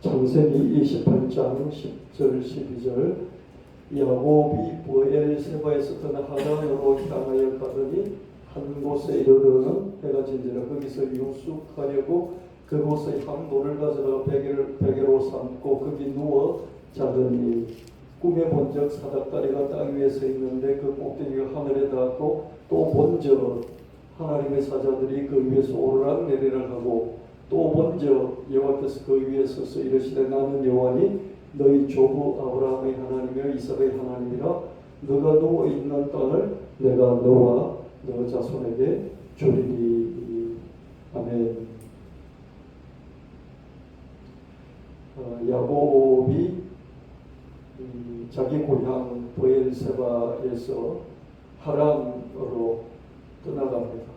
창세기 28장 10절 12절 야곱이 브엘세바에서 떠나 하란으로 향하여 가더니 한 곳에 이르러는 해가 진지라 거기서 유숙하려고 그곳에 한 돌을 가져다가 베개로 삼고 거기 누워 자더니 꿈에 본적 사닥다리가 땅 위에 서 있는데 그 꼭대기가 하늘에 닿았고 또 본적 하나님의 사자들이 그 위에서 오르락 내리락 하고 또 먼저 여호와께서 그 위에 서서 이르시되 나는 여호와니 너희 조부 아브라함의 하나님이여 이삭의 하나님이라 너가 누워 있는 땅을 내가 너와 너 자손에게 주리니. 아멘. 야곱이 자기 고향 브엘세바에서 하란으로 떠나갑니다.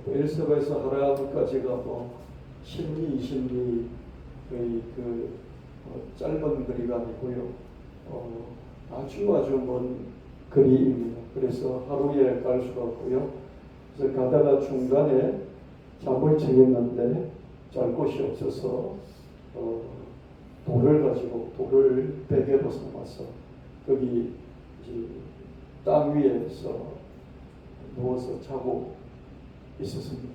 브엘세바에서 하란까지가 심리 20리의 짧은 거리가 아니고요. 아주 먼 거리입니다. 그래서 하루에 갈 수가 없고요. 그래서 가다가 중간에 잠을 청했는데 잘 곳이 없어서 돌을 베개로 삼아서 거기 땅 위에서 누워서 자고 있었습니다.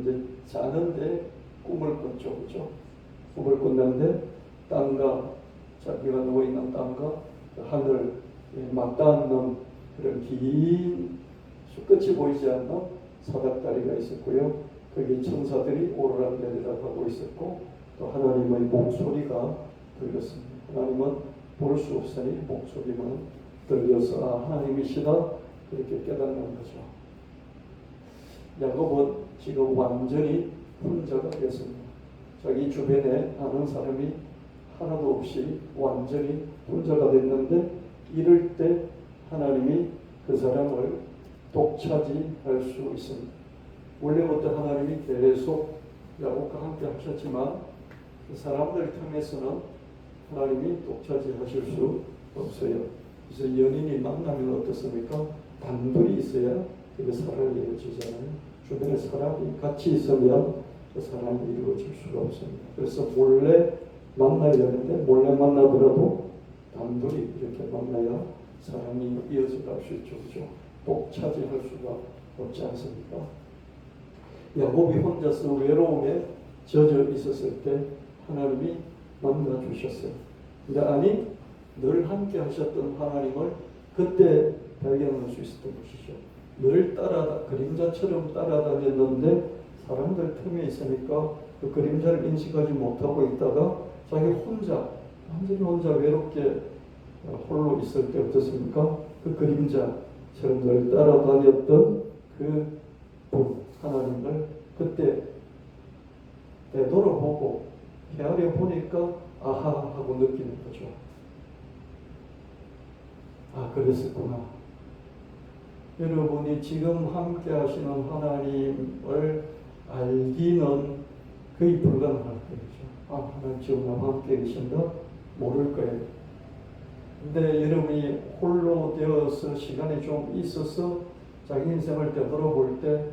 이제 자는데 꿈을 꿨죠, 그죠? 꿈을 꿨는데 땅과 자기가 누워 있는 땅과 하늘 맞닿는 그런 긴 끝이 보이지 않는 사닥다리가 있었고요. 거기 천사들이 오르락 내리락 하고 있었고 또 하나님의 목소리가 들렸습니다. 하나님은 볼 수 없으니 목소리만 들려서 하나님이시다 그렇게 깨닫는 거죠. 야곱은 지금 완전히 혼자가 됐습니다. 자기 주변에 아는 사람이 하나도 없이 완전히 혼자가 됐는데 이럴 때 하나님이 그 사람을 독차지할 수 있습니다. 원래부터 하나님이 계속 야곱과 함께 하셨지만 그 사람들 통해서는 하나님이 독차지하실 수 없어요. 그래서 연인이 만나면 어떻습니까? 단둘이 있어야 그 사랑이 이루어지잖아요. 주변에 사람이 같이 있으면 그 사랑이 이루어질 수가 없습니다. 그래서 몰래 만나려는데 몰래 만나더라도 단둘이 이렇게 만나야 사랑이 이어져 갈 수 있죠. 그렇죠? 독차지할 수가 없지 않습니까? 야곱이 혼자서 외로움에 젖어 있었을 때 하나님이 만나 주셨어요. 근데 아니 늘 함께 하셨던 하나님을 그때 발견할 수 있었던 것이죠. 늘 그림자처럼 따라다녔는데 사람들 틈에 있으니까 그 그림자를 인식하지 못하고 있다가 자기 완전히 혼자 외롭게 홀로 있을 때 어떻습니까? 그 그림자처럼 늘 따라다녔던 그 하나님을 그때 되돌아보고 헤아려 보니까 아하 하고 느끼는 거죠. 그랬었구나. 여러분이 지금 함께 하시는 하나님을 알기는 거의 불가능할 거죠. 하나님 지금 나와 함께 계신다? 모를 거예요. 근데 여러분이 홀로 되어서 시간이 좀 있어서 자기 인생을 되돌아볼 때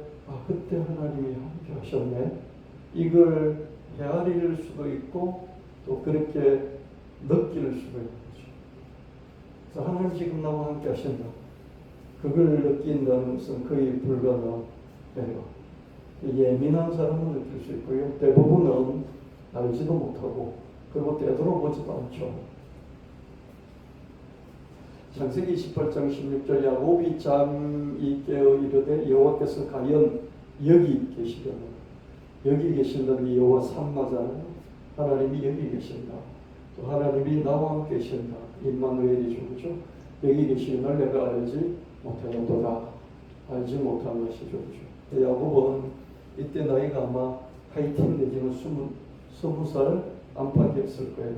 그때 하나님이 함께 하셨네. 이걸 헤아릴 수도 있고 또 그렇게 느낄 수도 있죠. 그래서 하나님 지금 나와 함께 하신다. 그걸 느낀다는 것은 거의 불가능해요. 예민한 사람은 느낄 수 있고요. 대부분은 알지도 못하고 그리고 되돌아보지도 않죠. 창세기 28장 16절 야곱이 잠이 깨어 이르되 여호와께서 과연 여기 계시려나. 여기 계신다는 게 여호와 삼마잖아요. 하나님이 여기 계신다. 또 하나님이 나와 함께 계신다. 임마누엘이죠. 그렇죠? 여기 계시는 내가 알지 못하는도다. 알지 못한 것이죠. 그렇죠? 야곱은 이때 나이가 아마 하이틴 내지는 20살 안팎이었을 거예요.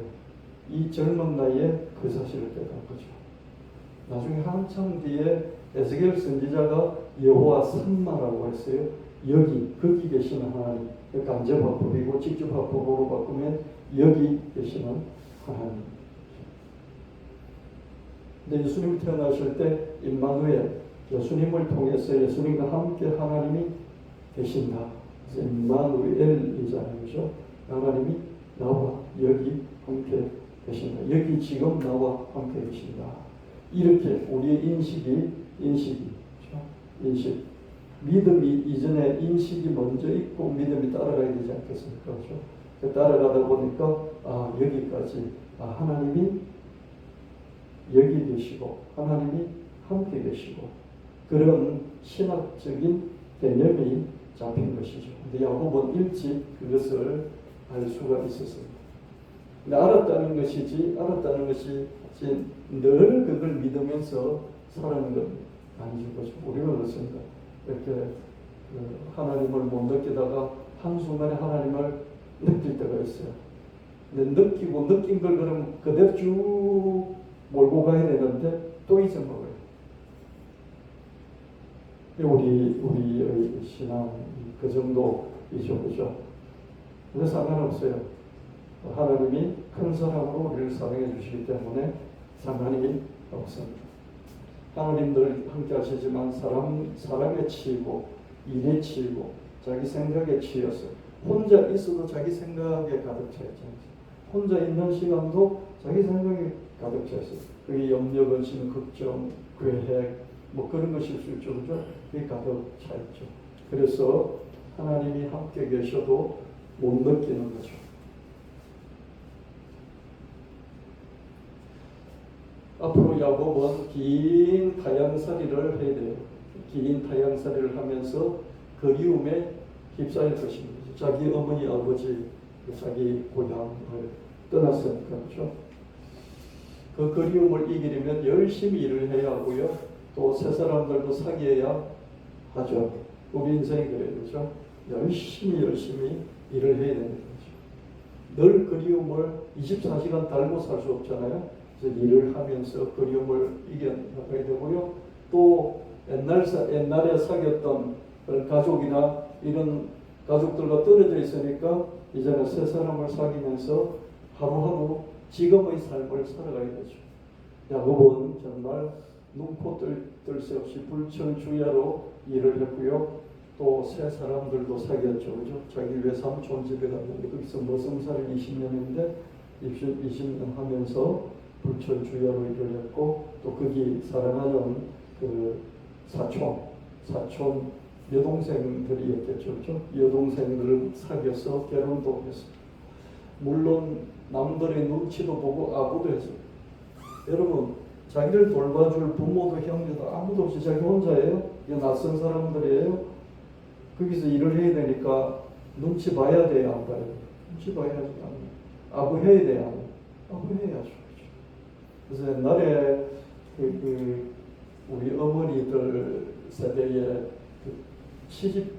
이 젊은 나이에 그 사실을 깨달은 거죠. 나중에 한참 뒤에 에스겔 선지자가 여호와 삼마라고 했어요. 거기 계시는 하나님. 간접화법이고 직접화법으로 바꾸면 여기 계시는 하나님. 근데 예수님이 태어나실 때 임마누엘, 예수님을 통해서 예수님과 함께 하나님이 계신다. 그래서 임마누엘이잖아요. 그렇죠? 하나님이 나와 여기 함께 계신다. 여기 지금 나와 함께 계신다. 이렇게 우리의 인식이 그렇죠? 인식. 믿음이 이전에 인식이 먼저 있고 믿음이 따라가야 되지 않겠습니까? 그렇죠? 따라가다 보니까 여기까지 하나님이 여기 계시고 하나님이 함께 계시고 그런 신학적인 개념이 잡힌 것이죠. 근데 야곱은 일찍 그것을 알 수가 있었습니다. 근데 알았다는 것이 늘 그걸 믿으면서 살아가는 건 아니죠. 거죠. 우리는 그렇습니다. 이렇게 하나님을 못 느끼다가 한순간에 하나님을 느낄 때가 있어요. 근데 느낀 걸 그럼 그대로 쭉 몰고 가야 되는데 또 잊어먹어요. 우리의 신앙 그 정도이죠. 그죠? 근데 상관없어요. 하나님이 큰 사랑으로 우리를 사랑해 주시기 때문에 상관이 없습니다. 하나님들 함께 하시지만 사람에 치이고 일에 치이고 자기 생각에 치여서 혼자 있어도 자기 생각에 가득 차 있잖아요. 혼자 있는 시간도 자기 생각에 가득 차 있어요. 그게 염려, 근심, 걱정, 계획 뭐 그런 것일 수 있죠. 그죠? 그게 가득 차 있죠. 그래서 하나님이 함께 계셔도 못 느끼는 거죠. 앞으로 야곱은 긴 타향살이를 해야 돼요. 긴 타향살이를 하면서 그리움에 휩싸일 것입니다. 자기 어머니, 아버지, 자기 고향을 떠났으니까 그렇죠. 그 그리움을 이기려면 열심히 일을 해야 하고요. 또 새 사람들도 사귀어야 하죠. 우리 인생이 그래요. 그렇죠. 열심히 일을 해야 되는 거죠. 늘 그리움을 24시간 달고 살 수 없잖아요. 그래서 일을 하면서 그리움을 이겨나가야 되고요. 또 옛날에 사귀었던 그런 가족이나 이런 가족들과 떨어져 있으니까 이제는 새 사람을 사귀면서 하루하루 지금의 삶을 살아가야 되죠. 야곱은 정말 눈코 뜰 새 없이 불철주야로 일을 했고요. 또 새 사람들도 사귀었죠. 그죠? 자기 외삼촌 집에 갔는데 거기서 머슴살이 20년인데 20년 하면서 불철주야로 일을 했고 또 거기 사랑하는 그 사촌 여동생들이었겠죠. 그렇죠? 여동생들을 사귀어서 결혼도 했습니다. 물론 남들의 눈치도 보고 아부도 했습니다. 여러분 자기를 돌봐줄 부모도 형제도 아무도 없이 자기 혼자예요. 이게 낯선 사람들이에요. 거기서 일을 해야 되니까 눈치 봐야 돼요, 안 봐요? 눈치 봐야지. 아부해야 돼요, 아부해야죠. 그래서 옛날에 우리 어머니들 세대에 시집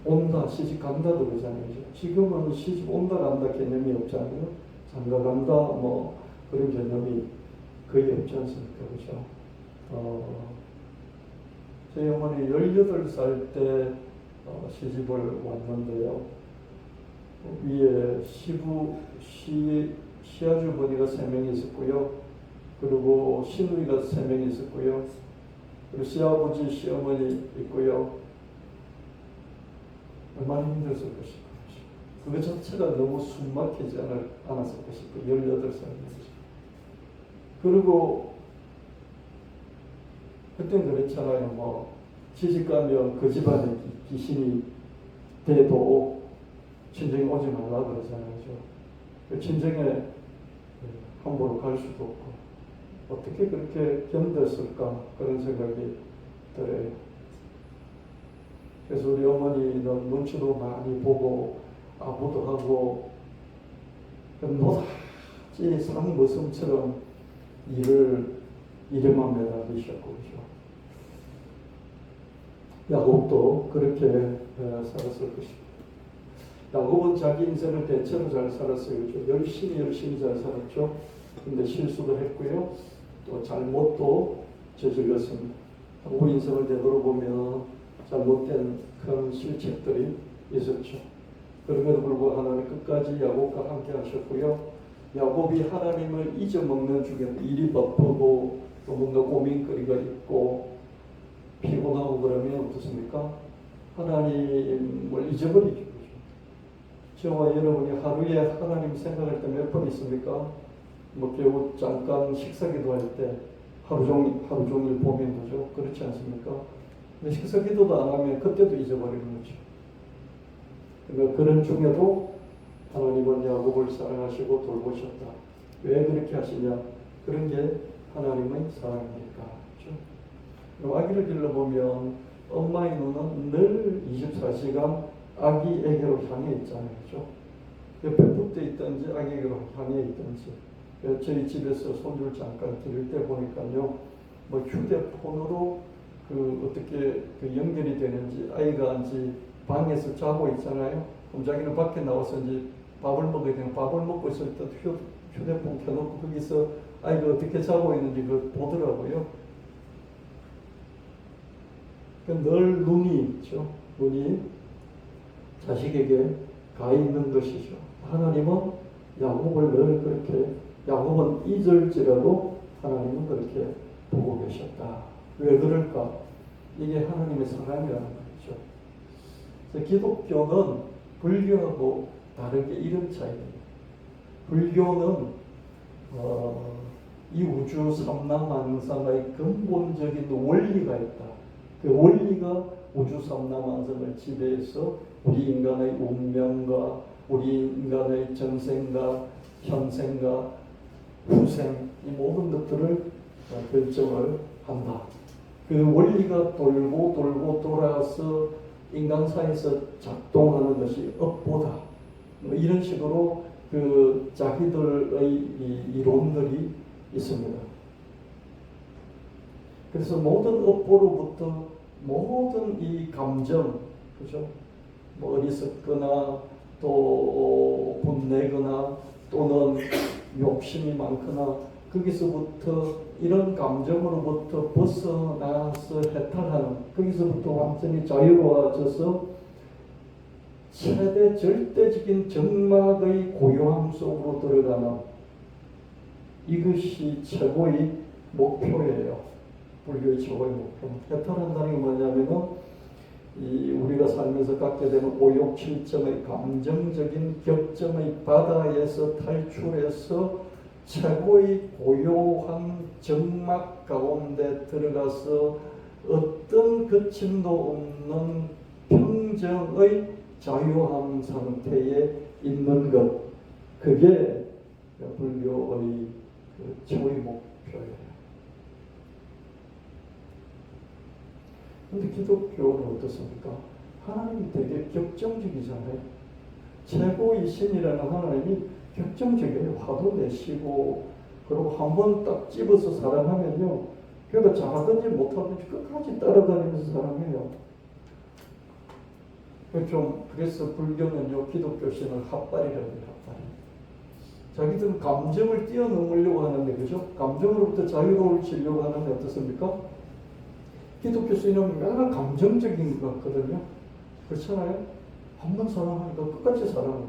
온다, 시집 간다도 그러잖아요. 지금은 시집 온다 간다 개념이 없잖아요. 장가 간다 뭐 그런 개념이 거의 없지 않습니까? 그렇죠? 저희 어머니 18살 때 시집을 왔는데요. 위에 시아주머니가 3명이 있었고요. 그리고 시누이가 3명이 있었고요. 그리고 시아버지, 시어머니 있고요. 얼마나 힘들었을 것인가. 그것 자체가 너무 숨막히지 않았을 것이고 18살이었죠. 그리고 그때는 그랬잖아요. 뭐 시집가면 그 집안에 귀신이 돼도 친정에 오지 말라 그러잖아요. 그 친정에 함부로 갈 수도 없고 어떻게 그렇게 견뎠을까 그런 생각이 들어요. 그래서 우리 어머니는 눈치도 많이 보고 아부도 하고 노다지 상머슴처럼 일에만 매달리셨고 그렇죠. 야곱도 그렇게 살았을 것입니다. 야곱은 자기 인생을 대체로 잘 살았어요. 그렇죠? 열심히 잘 살았죠. 근데 실수도 했고요. 또 잘못도 저질렀습니다. 야곱 인생을 되돌아보면 잘못된 큰 실책들이 있었죠. 그럼에도 불구하고 하나님 끝까지 야곱과 함께 하셨고요. 야곱이 하나님을 잊어먹는 중에 일이 바쁘고 또 뭔가 고민거리가 있고 피곤하고 그러면 어떻습니까? 하나님을 잊어버리죠. 저와 여러분이 하루에 하나님 생각할 때 몇 번 있습니까? 뭐 겨우 잠깐 식사기도 할 때 하루 종일 보면 되죠. 그렇지 않습니까? 근데 식사기도도 안 하면 그때도 잊어버리는 거죠. 그러니까 그런 중에도 하나님은 야곱을 사랑하시고 돌보셨다. 왜 그렇게 하시냐? 그런 게 하나님의 사랑이니까. 그렇죠? 아기를 길러보면 엄마의 눈은 늘 24시간 아기에게로 향해 있잖아요. 그렇죠? 옆에 붙어 있든지 아기에게로 향해 있든지. 저희 집에서 손주를 잠깐 기를 때 보니까요, 뭐 휴대폰으로 어떻게 연결이 되는지, 아이가 이제 방에서 자고 있잖아요. 그럼 자기는 밖에 나와서 이제 밥을 먹어야 되는, 밥을 먹고 있을 때 휴대폰 켜놓고 거기서 아이가 어떻게 자고 있는지 그걸 보더라고요. 늘 눈이 있죠. 눈이 자식에게 가 있는 것이죠. 하나님은 야곱을 늘 그렇게, 야곱은 잊을지라도 하나님은 그렇게 보고 계셨다. 왜 그럴까? 이게 하나님의 사랑이라는 거죠. 그래서 기독교는 불교하고 다르게 이런 차이입니다. 불교는 이 우주 삼라만상의 근본적인 원리가 있다. 그 원리가 우주 삼라만상을 지배해서 우리 인간의 운명과 우리 인간의 전생과 현생과 후생 이 모든 것들을 결정을 한다. 그 원리가 돌고 돌아서 인간사에서 작동하는 것이 업보다. 뭐 이런 식으로 자기들의 이론들이 있습니다. 그래서 모든 업보로부터 모든 이 감정, 그죠? 뭐 어리석거나 또 분내거나 또는 욕심이 많거나 거기서부터 이런 감정으로부터 벗어나서 해탈하는, 거기서부터 완전히 자유로워져서 최대 절대적인 정막의 고요함 속으로 들어가는, 이것이 최고의 목표예요. 불교의 최고의 목표. 해탈한다는 게 뭐냐면은 우리가 살면서 갖게 되는 오욕칠정의 감정적인 격정의 바다에서 탈출해서 최고의 고요한 정막 가운데 들어가서 어떤 거침도 없는 평정의 자유한 상태에 있는 것, 그게 불교의 최고의 목표예요. 그런데 기독교는 어떻습니까? 하나님이 되게 격정적이잖아요. 최고의 신이라는 하나님이 격정적이에요. 화도 내시고, 그리고 한번 딱 집어서 사랑하면요, 그러니까 잘하든지 못하든지 끝까지 따라다니면서 사랑해요. 그래서 불교는요, 기독교 신을 핫발이라고 해요. 핫발. 자기들은 감정을 뛰어넘으려고 하는데, 그죠? 감정으로부터 자유로워지려고 하는데 어떻습니까? 기독교 신은 맨날 감정적인 것 같거든요. 그렇잖아요? 한번 사랑하니까 끝까지 사랑하고.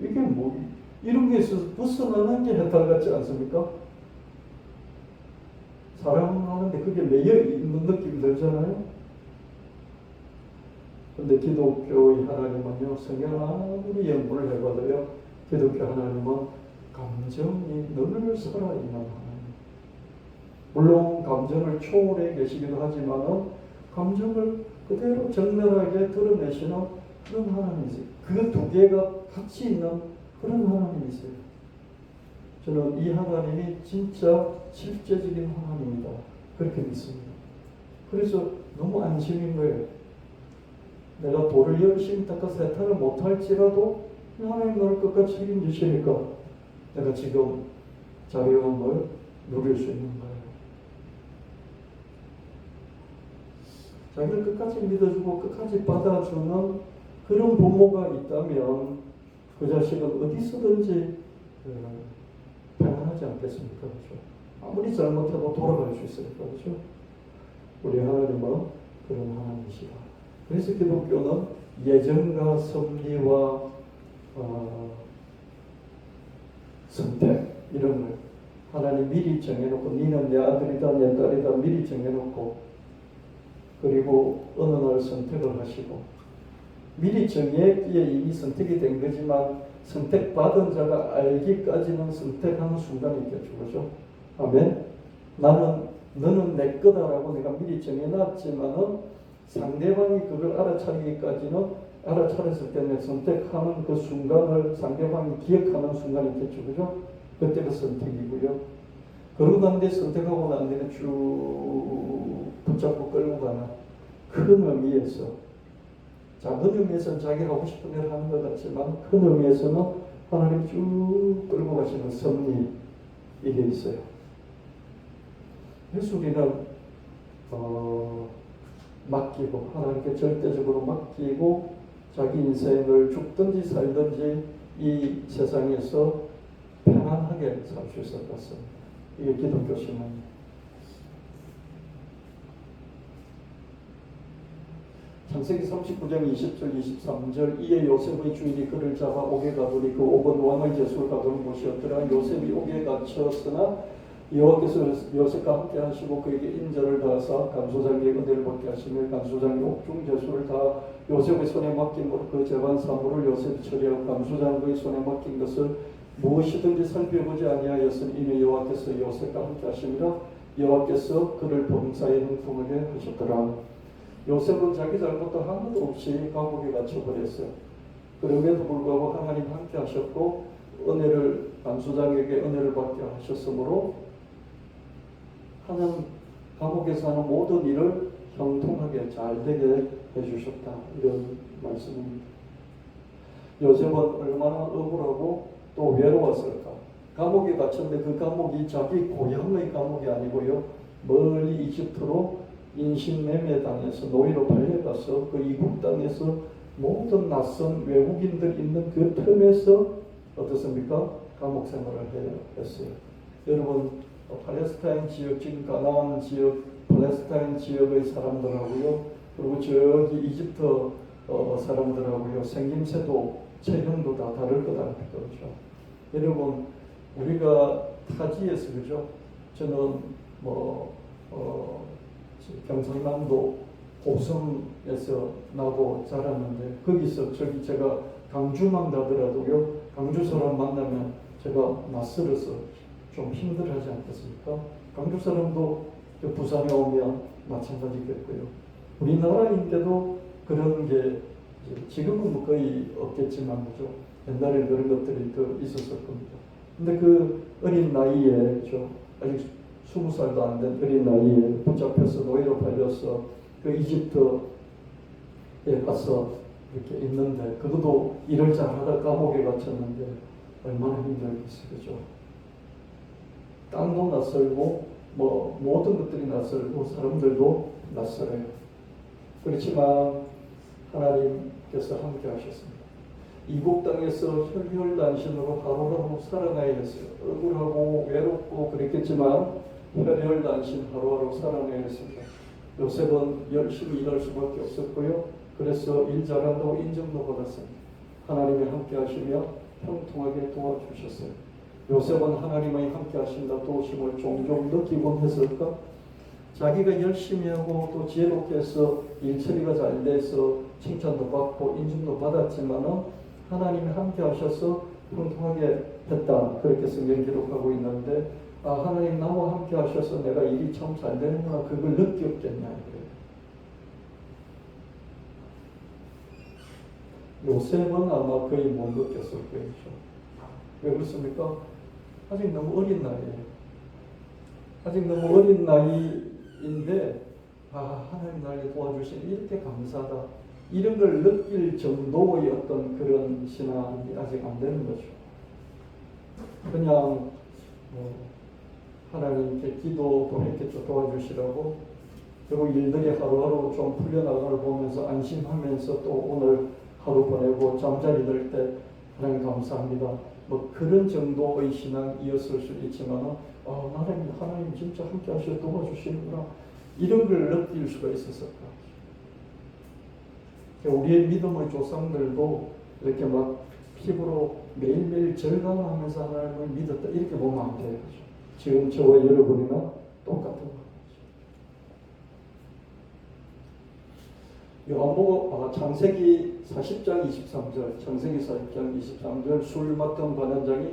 이게 뭐, 이런 게 있어서 벗어나는 게 해탈 같지 않습니까? 사랑하는데 그게 매여 있는 느낌이 들잖아요? 근데 기독교의 하나님은요, 성경 아무리 연구를 해봐도요, 기독교 하나님은 감정이 늘 살아있는 하나님. 물론 감정을 초월해 계시기도 하지만은 감정을 그대로 정렬하게 드러내시는 그런 하나님이세요. 그 두 개가 같이 있는 그런 하나님이세요. 저는 이 하나님이 진짜 실제적인 하나님이다, 그렇게 믿습니다. 그래서 너무 안심인 거예요. 내가 돌을 열심히 닦아서 해탈을 못할지라도 하나님 나를 끝까지 책임지시니까 내가 지금 자유함을 누릴 수 있는 거예요. 자기를 끝까지 믿어주고 끝까지 받아주는 그런 부모가 있다면 그 자식은 어디서든지 평안하지 않겠습니까? 그렇죠? 아무리 잘못해도 돌아갈 수 있으니까. 그렇죠? 우리 하나님은 그런 하나님이시다. 그래서 기독교는 예정과 섭리와 선택, 이런 걸 하나님 미리 정해놓고, 니는 내 아들이다 내 딸이다 미리 정해놓고, 그리고 어느 날 선택을 하시고, 미리 정했기에 이미 선택이 된 거지만 선택받은 자가 알기까지는 선택하는 순간이 있겠죠. 그죠? 아멘. 너는 내 거다라고 내가 미리 정해놨지만은 상대방이 그걸 알아차렸을 때 내 선택하는 그 순간을 상대방이 기억하는 순간이 있겠죠. 그죠? 그때가 선택이고요. 그러고 난 뒤에 선택하고 난 뒤에 쭉 붙잡고 끌고 가는 큰 의미에서, 작은 의미에서는 자기 하고 싶은 일을 하는 것 같지만 큰 의미에서는 하나님 쭉 끌고 가시는 섭리, 이게 있어요. 그래서 우리는 맡기고, 하나님께 절대적으로 맡기고 자기 인생을 죽든지 살든지 이 세상에서 편안하게 살 수 있을 것 같습니다. 이게 기독교 신앙입니다. 창세기 39장 20절 23절 이에 요셉의 주인이 그를 잡아 옥에 가두니 그 옥은 왕의 제수를 가두는 곳이었더라. 요셉이 옥에 갇혔으나 여호와께서 요셉과 함께 하시고 그에게 인자를 다하사 간수장에게 은혜를 받게 하시며 간수장이 옥중 제수를 다 요셉의 손에 맡김으로 그 재반 사물을 요셉이 처리하고 간수장의 손에 맡긴 것을 무엇이든지 살펴보지 아니하였으니 이는 여호와께서 요셉과 함께 하심이라. 여호와께서 그를 범사에 형통하게 하셨더라. 요셉은 자기 잘못도 하나도 없이 감옥에 갇혀버렸어요. 그럼에도 불구하고 하나님 함께 하셨고 간수장에게 은혜를 받게 하셨으므로 하나님 감옥에서 하는 모든 일을 형통하게 잘 되게 해주셨다. 이런 말씀입니다. 요셉은 얼마나 억울하고 또 외로웠을까. 감옥에 갇혔는데 그 감옥이 자기 고향의 감옥이 아니고요, 멀리 이집트로 인신매매 당해서 노예로 팔려가서 그 이국 땅에서 모든 낯선 외국인들 있는 그 틈에서 어떻습니까? 감옥 생활을 했어요. 여러분, 팔레스타인 지역, 지금 가나안 지역, 팔레스타인 지역의 사람들하고요, 그리고 저기 이집트 사람들하고요, 생김새도 체형도 다 다를 것 같아요. 그렇죠? 여러분, 우리가 타지에서, 그죠? 저는 경상남도 옥성에서 나고 자랐는데, 거기서 제가 강주만 가더라도요, 강주 사람 만나면 제가 낯설어서 좀 힘들어하지 않겠습니까? 강주 사람도 부산에 오면 마찬가지겠고요. 우리나라인데도 그런 게 지금은 거의 없겠지만, 그죠? 옛날에 그런 것들이 더 있었을 겁니다. 근데 그 어린 나이에, 그죠? 아직 20살도 안 된 어린 나이에 붙잡혀서 노예로 팔려서 그 이집트에 가서 이렇게 있는데, 그것도 일을 잘하다 감옥에 갇혔는데 얼마나 힘들겠어요. 그죠? 땅도 낯설고 모든 것들이 낯설고 사람들도 낯설어요. 그렇지만 하나님께서 함께 하셨습니다. 이국 땅에서 혈혈단신으로 하루하루 살아가야 했어요. 억울하고 외롭고 그랬겠지만 혈혈단신 하루하루 살아가야 했습니다. 요셉은 열심히 일할 수밖에 없었고요. 그래서 일 잘한다고 인정도 받았습니다. 하나님이 함께 하시며 형통하게 도와주셨어요. 요셉은 하나님의 함께 하신다 도우심을 종종 느끼곤 했을까? 자기가 열심히 하고 또 지혜롭게 해서 일처리가 잘 돼서 칭찬도 받고 인정도 받았지만은 하나님이 함께 하셔서 형통하게 했다. 그렇게 성경 기록하고 있는데, 하나님 나와 함께 하셔서 내가 일이 참 잘 되는구나, 그걸 느꼈겠냐. 요셉은 아마 거의 못 느꼈을 거예요. 왜 그렇습니까? 아직 너무 어린 나이에요. 아직 너무 어린 나이인데, 하나님 나를 도와주시니 이렇게 감사하다, 이런 걸 느낄 정도의 어떤 그런 신앙이 아직 안 되는 거죠. 그냥 하나님께 기도도 했겠죠. 도와주시라고. 그리고 일들이 하루하루 좀 풀려나가는 걸 보면서 안심하면서 또 오늘 하루 보내고 잠자리 들 때 하나님 감사합니다, 그런 정도의 신앙이었을 수 있지만, 하나님 진짜 함께 하셔 도와주시는구나, 이런 걸 느낄 수가 있었을까. 우리의 믿음의 조상들도 이렇게 막 피부로 매일매일 절감하면서 하나님을 믿었다, 이렇게 보면 안 돼요. 지금 저와 여러분이나 똑같은 거죠. 창세기 40장 23절, 창세기 40장 23절, 술 맡은 관원장이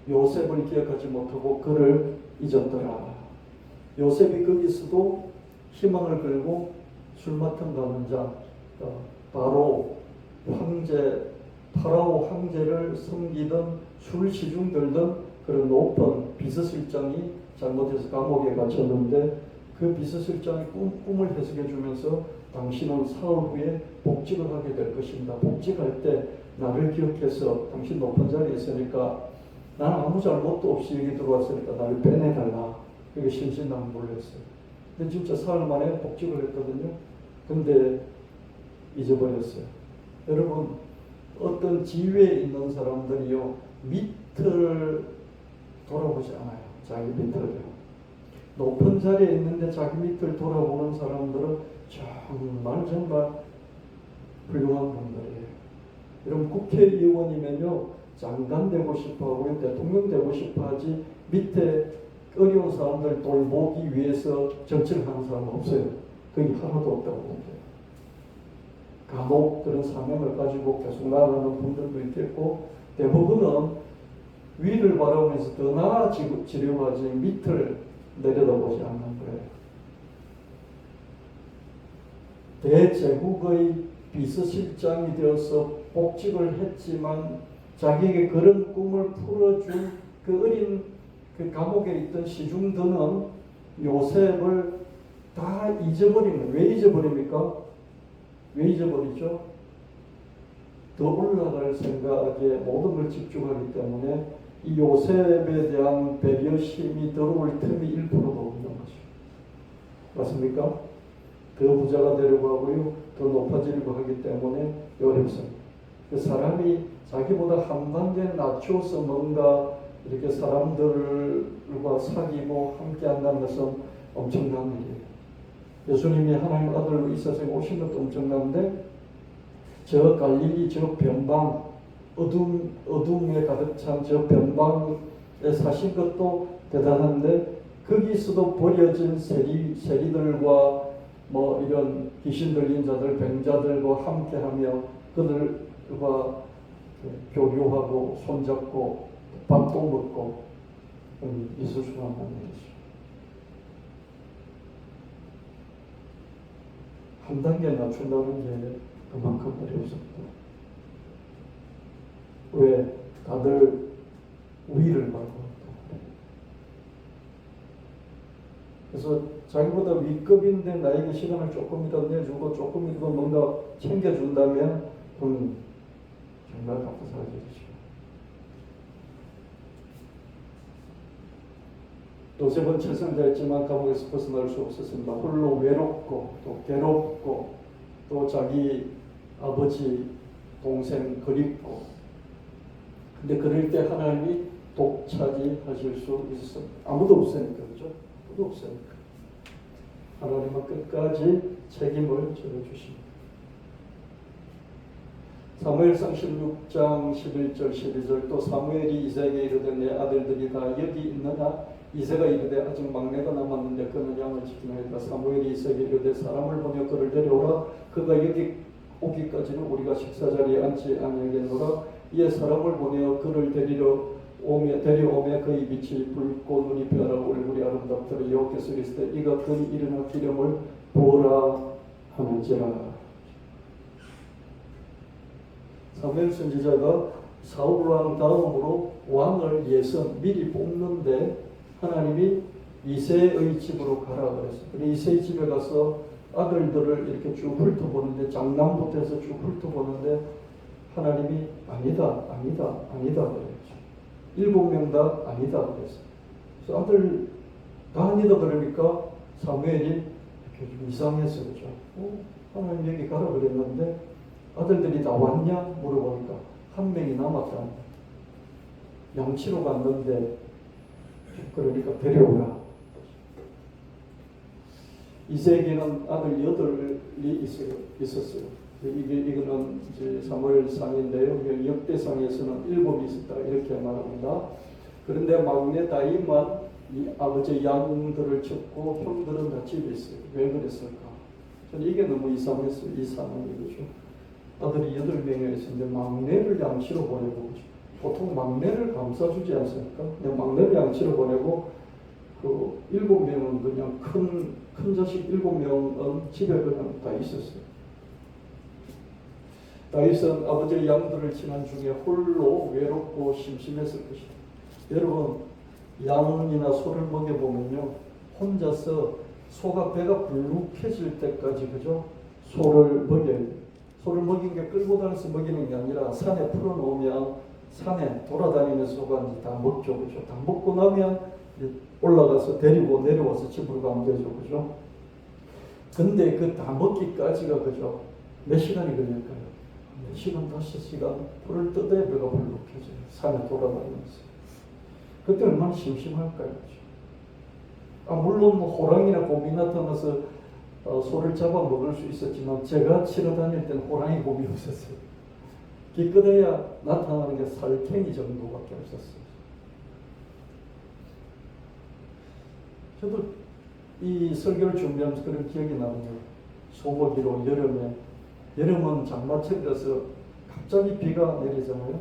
요셉을 기억하지 못하고 그를 잊었더라. 요셉이 거기서도 희망을 걸고 술 맡은 관원장, 바로 황제, 파라오 황제를 섬기던 술 시중 들던 그런 높은 비서실장이 잘못해서 감옥에 갇혔는데, 그 비서실장이 꿈을 해석해 주면서 당신은 사흘 후에 복직을 하게 될 것입니다. 복직할 때 나를 기억해서 당신 높은 자리에 있으니까, 나는 아무 잘못도 없이 여기 들어왔으니까 나를 빼내달라. 그게 신신당부했어요. 근데 진짜 사흘 만에 복직을 했거든요. 근데 잊어버렸어요. 여러분, 어떤 지위에 있는 사람들이요, 밑을 돌아보지 않아요. 자기 밑을요. 높은 자리에 있는데 자기 밑을 돌아보는 사람들은 정말 훌륭한 분들이에요. 여러분, 국회의원이면요, 장관 되고 싶어 하고요, 대통령 되고 싶어 하지, 밑에 어려운 사람들 돌보기 위해서 정치를 하는 사람은 없어요. 그게 하나도 없다고 봅니다. 간혹 그런 사명을 가지고 계속 나아가는 분들도 있겠고, 대부분은 위를 바라보면서 더 나아지려고 하지 밑을 내려다보지 않는 거예요. 대제국의 비서실장이 되어서 복직을 했지만 자기에게 그런 꿈을 풀어준 그 어린 그 감옥에 있던 시중들은 요셉을 다 잊어버리는. 왜 잊어버립니까? 왜 잊어버리죠? 더 올라갈 생각에 모든 걸 집중하기 때문에 이 요셉에 대한 배려심이 들어올 틈이 1%도 없는 거죠. 맞습니까? 더 부자가 되려고 하고요, 더 높아지려고 하기 때문에 어렵습니다. 그 사람이 자기보다 한 단계 낮춰서 뭔가 이렇게 사람들과 사귀고 함께 한다는 것은 엄청난 일이에요. 예수님이 하나님 아들로 이 세상에 오신 것도 엄청난데, 저 갈릴리 저 변방, 어둠에 가득 찬 저 변방에 사신 것도 대단한데, 거기서도 버려진 세리들과 뭐 이런 귀신 들린 자들, 병자들과 함께하며 그들과 교류하고 손잡고 밥도 먹고 있을 수가 없는 일이죠. 한 단계 낮춘다는 게 그만큼 어렵습니다. 왜? 다들 위를 바라고 있다. 그래서 자기보다 위급인데 나에게 시간을 조금이라도 내주고 조금이라도 뭔가 챙겨준다면 정말 감사하죠. 요셉은 철성자였지만 감옥에서 벗어날 수 없었습니다. 홀로 외롭고 또 괴롭고 또 자기 아버지 동생 그립고, 근데 그럴 때 하나님이 독차지하실 수 있었습니다. 아무도 없으니까, 그죠? 아무도 없으니까 하나님은 끝까지 책임을 져주십니다. 사무엘상 16장 11절 12절, 또 사무엘이 이새에게 이르되 내 아들들이 다 여기 있느냐? 이새가 이르되 아직 막내가 남았는데 그는 양을 지키나이다. 사무엘이 이새에게 이르되 사람을 보내 그를 데려오라. 그가 여기 오기까지는 우리가 식사자리에 앉지 아니하겠노라. 이에 사람을 보내어 그를 데려오매 그의 빛이 붉고 눈이 변하고 얼굴이 아름답더라. 여호와께서 이르시되 이가 그의 일어나 기름을 부으라 하는지라. 사무엘 선지자가 사울 왕 다음으로 왕을 미리 뽑는데 하나님이 이새의 집으로 가라 그랬어요. 이새의 집에 가서 아들들을 이렇게 쭉 훑어보는데, 장남부터 해서 쭉 훑어보는데 하나님이 아니다 그랬죠. 7명 다 아니다 그랬어요. 그래서 아들 다 아니다 그러니까 사무엘이 이렇게 좀 이상했어요. 그렇죠? 하나님 여기 가라 그랬는데 아들들이 다 왔냐 물어보니까 한 명이 남았다. 양치로 갔는데 그러니까 데려오라. 이새에게는 아들 8이 있었어요. 이거는 이제 사무엘상인데요. 역대상에서는 7이 있었다 이렇게 말합니다. 그런데 막내 다윗만 이 아버지 양들을 쳤고 형들은 다 집에 있어요. 왜 그랬을까? 저는 이게 너무 이상했어요. 이 상황이. 그죠? 아들이 8명이 있었는데 막내를 양치로 보내고, 보통 막내를 감싸주지 않습니까? 근데 막내를 양치로 보내고 그 7명은 그냥 큰 자식 7명은 집에 그냥 다 있었어요. 다윗은 아버지의 양들을 지난 중에 홀로 외롭고 심심했을 것이다. 여러분, 양이나 소를 먹여보면요, 혼자서 소가 배가 불룩해질 때까지, 그죠? 소를 먹여야 돼요. 소를 먹인 게 끌고 다니면서 먹이는 게 아니라 산에 풀어놓으면 산에 돌아다니는 소가 이제 다 먹죠, 그죠? 다 먹고 나면 올라가서 데리고 내려와서 집으로 가면 되죠, 그죠? 근데 그 다 먹기까지가, 그죠? 몇 시간이 걸릴까요? 4시간, 5시간 불을 떠대야 배가 불룩해져요. 산에 돌아다니면서. 그때 얼마나 심심할까요? 물론 뭐 호랑이나 곰이 나타나서 소를 잡아 먹을 수 있었지만 제가 치러 다닐 때는 호랑이, 곰이 없었어요. 기껏해야 나타나는 게 살쾡이 정도밖에 없었어요. 저도 이 설교를 준비하면서 그런 기억이 나네요. 소먹이로 여름은 장마철이라서 갑자기 비가 내리잖아요.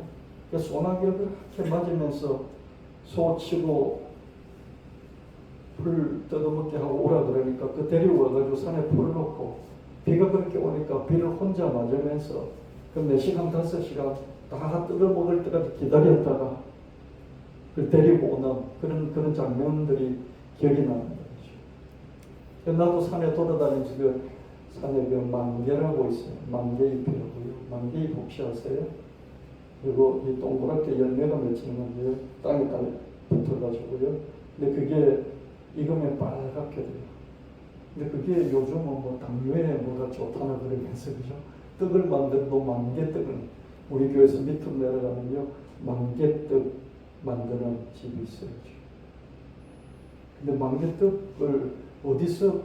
소나기를 그렇게 맞으면서 소 치고 풀 뜯어먹게 하고 오라 그러니까 그 데리고 와가지고 산에 풀어놓고 비가 그렇게 오니까 비를 혼자 맞으면서 그 4시간, 5시간 다 뜯어먹을 때까지 기다렸다가 그 데리고 오는 그런 장면들이 기억이 나는 거죠. 나도 산에 돌아다니면서 그 산에 그 만개라고 있어요. 만개잎이라고요. 만개잎 혹시 아세요? 그리고 이 동그랗게 열매가 맺히는 건데요. 땅에 붙어가지고요. 근데 그게 익으면 빨갛게 돼요. 근데 그게 요즘은 뭐 당뇨에 뭐가 좋다나 그러면서, 그죠? 떡을 만들고 만개떡을 우리 교회에서 밑으로 내려가면요, 만개떡 만드는 집이 있어요. 근데 만개떡을 어디서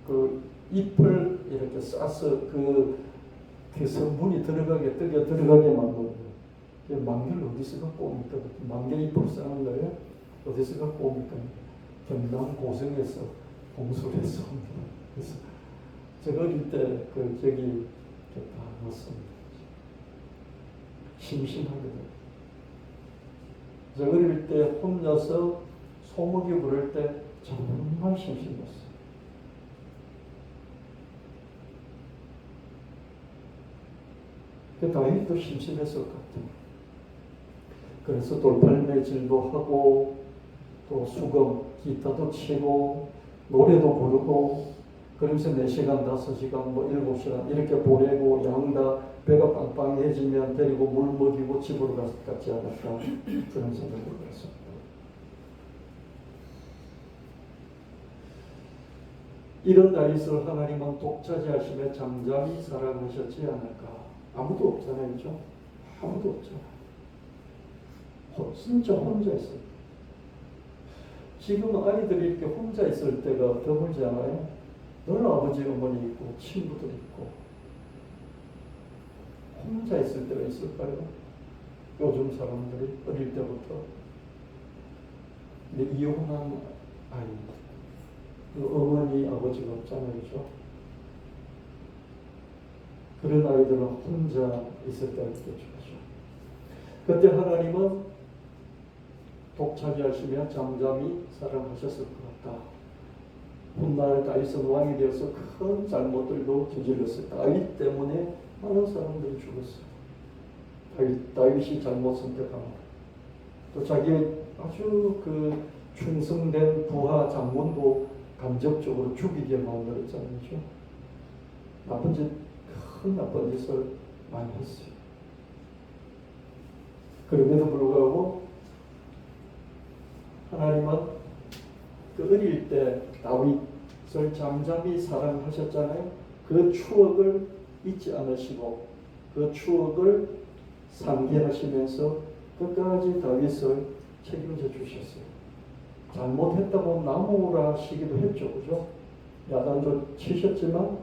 그 잎을 이렇게 싸서 그 성분이 들어가게, 떡에 들어가게 만들어요. 만개를 어디서 갖고 옵니까? 만개잎으로 싸는 거예요? 어디서 갖고 옵니까? 경남 고성에서 공수해서 옵니다. 그래서 제가 어릴 때 그 기억이 다 났습니다. 심심하거든요. 제가 어릴 때 혼자서 소먹이 부를 때 정말 심심했어요. 다윗도 심심했을 것 같아요. 그래서 돌팔매질도 하고 또 수금, 기타도 치고 노래도 부르고 그러면서 4시간, 5시간, 뭐 7시간 이렇게 보내고 양 다 배가 빵빵해지면 데리고 물 먹이고 집으로 갔지 않을까 그런 생각을 했습니다. 이런 다윗을 하나님은 독차지하시며 잠잠히 사랑하셨지 않을까? 아무도 없잖아요, 그렇죠? 아무도 없잖아요. 진짜 혼자 있어요. 지금 아이들이 이렇게 혼자 있을 때가 드물지 않아요? 늘 아버지, 어머니 있고 친구들 있고 혼자 있을 때가 있을까요? 요즘 사람들이 어릴 때부터. 근데 이혼한 아이, 어머니, 아버지가 없잖아요, 그렇죠? 그런 아이들은 혼자 있을 때가 있겠죠. 그때 하나님은 독차지하시며 잠잠히 사랑하셨을 것 같다. 훗날 다윗은 왕이 되어서 큰 잘못들도 저질렀어요. 다윗 때문에 많은 사람들이 죽었어요. 다윗이 잘못 선택합니다. 또 자기의 아주 그 충성된 부하 장군도 간접적으로 죽이게 만들었잖아요. 나쁜 짓, 큰 나쁜 짓을 많이 했어요. 그럼에도 불구하고 하나님은 그 어릴 때 다윗을 잠잠히 사랑하셨잖아요. 그 추억을 잊지 않으시고 그 추억을 상기하시면서 끝까지 다윗을 책임져 주셨어요. 잘못했다고 나무라 시기도 했죠, 그죠? 야단도 치셨지만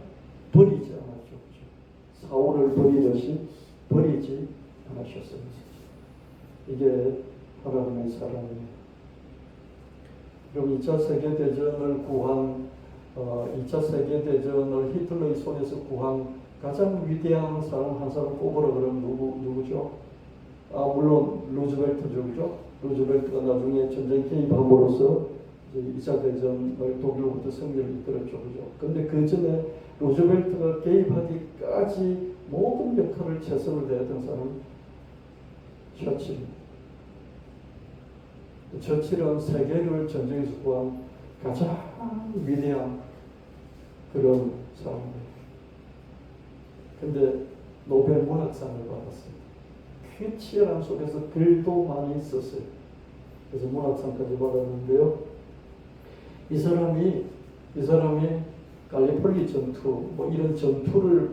버리지 않았죠, 그죠? 사울을 버리듯이 버리지 않으셨습니다. 이게 하나님의 사랑입니다. 그럼 2차 세계대전을 구한 2차 세계대전을 히틀러의 손에서 구한 가장 위대한 사람 한 사람 꼽으라 그러면 누구죠? 물론 루즈벨트죠, 그죠? 루즈벨트가 나중에 전쟁 개입함으로써 2차 대전을 독일로부터 승리를 이끌었죠, 그죠? 근데 그 전에 루즈벨트가 개입하기까지 모든 역할을 최선을 다했던 사람이 처칠입니다. 처칠은 세계를 전쟁에서 구한 가장 위대한 그런 사람입니다. 근데 노벨 문학상을 받았습니다. 그 치열한 속에서 글도 많이 썼어요. 그래서 문학상까지 받았는데요. 이 사람이 갈리폴리 전투 이런 전투를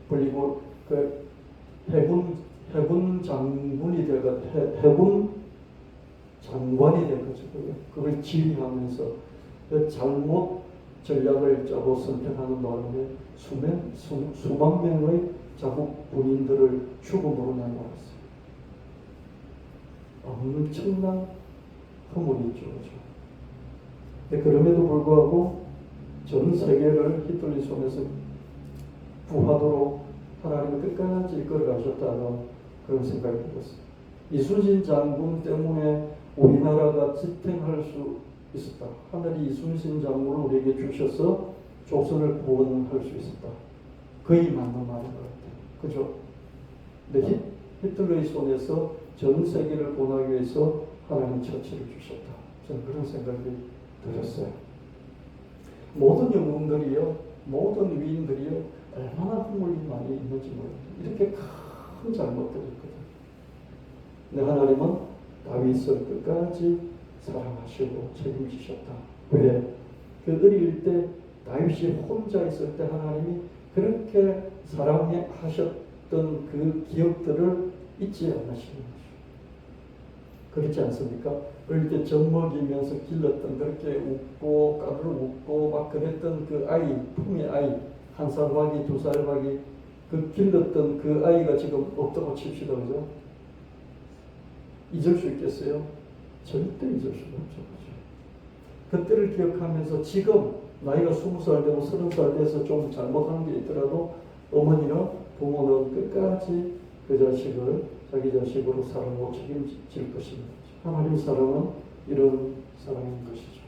벌이고 그 해군 장군이 돼가 해군 장관이 돼가지고요. 그걸 지휘하면서 그 잘못 전략을 짜고 선택하는 바람에 수만 명의 자국 군인들을 죽음으로 내몰았어요. 엄청난 허물이 있죠. 그렇죠? 그럼에도 불구하고 전 세계를 히틀러 손에서 구하도록 하나님은 끝까지 이끌어가셨다는 그런 생각이 들었어요. 이순신 장군 때문에 우리나라가 지탱할 수 있었다. 하늘이 이순신 장군을 우리에게 주셔서 조선을 구원할 수 있었다. 거의 맞는 말인 것 같아요. 그죠? 근데 히틀러의 손에서 전 세계를 구원하기 위해서 하나님 처치를 주셨다. 저는 그런 생각이 들었어요. 모든 영웅들이요, 모든 위인들이요, 얼마나 허물이 많이 있는지 몰라요. 이렇게 큰 잘못들이 있거든요. 근데 하나님은 다윗을 끝까지 사랑하시고 책임지셨다. 왜? 그 어릴 때 다윗이 혼자 있을 때 하나님이 그렇게 사랑하셨던 그 기억들을 잊지 않으시는 거죠. 그렇지 않습니까? 어릴 때 젖 먹이면서 길렀던 그렇게 웃고 까르르 웃고 막 그랬던 그 아이, 품의 아이, 1살 박이, 2살 박이 그 길렀던 그 아이가 지금 없다고 칩시다. 그죠? 잊을 수 있겠어요? 절대 잊을 수가 없죠. 그때를 기억하면서 지금 나이가 20살 되고 30살 돼서 좀 잘못한 게 있더라도 어머니는 부모는 끝까지 그 자식을 자기 자식으로 사랑하고 책임질 것입니다. 하나님 사랑은 이런 사랑인 것이죠.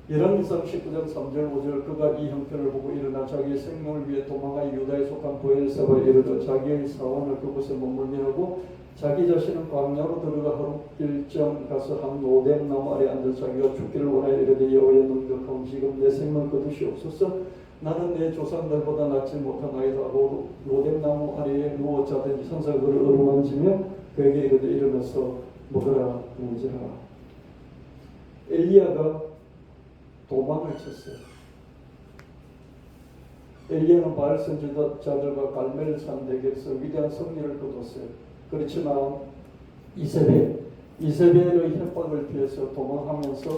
열왕기상 19장 3절 5절 그가 이 형편을 보고 일어나 자기의 생명을 위해 도망하여 유다에 속한 브엘세바에 이르러 자기의 사원을 그곳에 머물게 하고 자기 자신은 광야로 들어가 하루 일정 가서 한 로뎀 나무 아래 앉아 자기가 죽기를 원하여 이르되 여호와의 능력하오 지금 내 생명 거두시옵소서 나는 내 조상들보다 낫지 못하나이다 하고 로뎀 나무 아래에 누워 자더니 천사가 그를 어루만지며 그에게 이르되 일어나서 먹으라 누우지라. 엘리야가 도망을 쳤어요. 엘리야는 바알 선지자들과 갈멜산 대결에서 위대한 승리를 거뒀어요. 그렇지만 이세벨의 협박을 피해서 도망하면서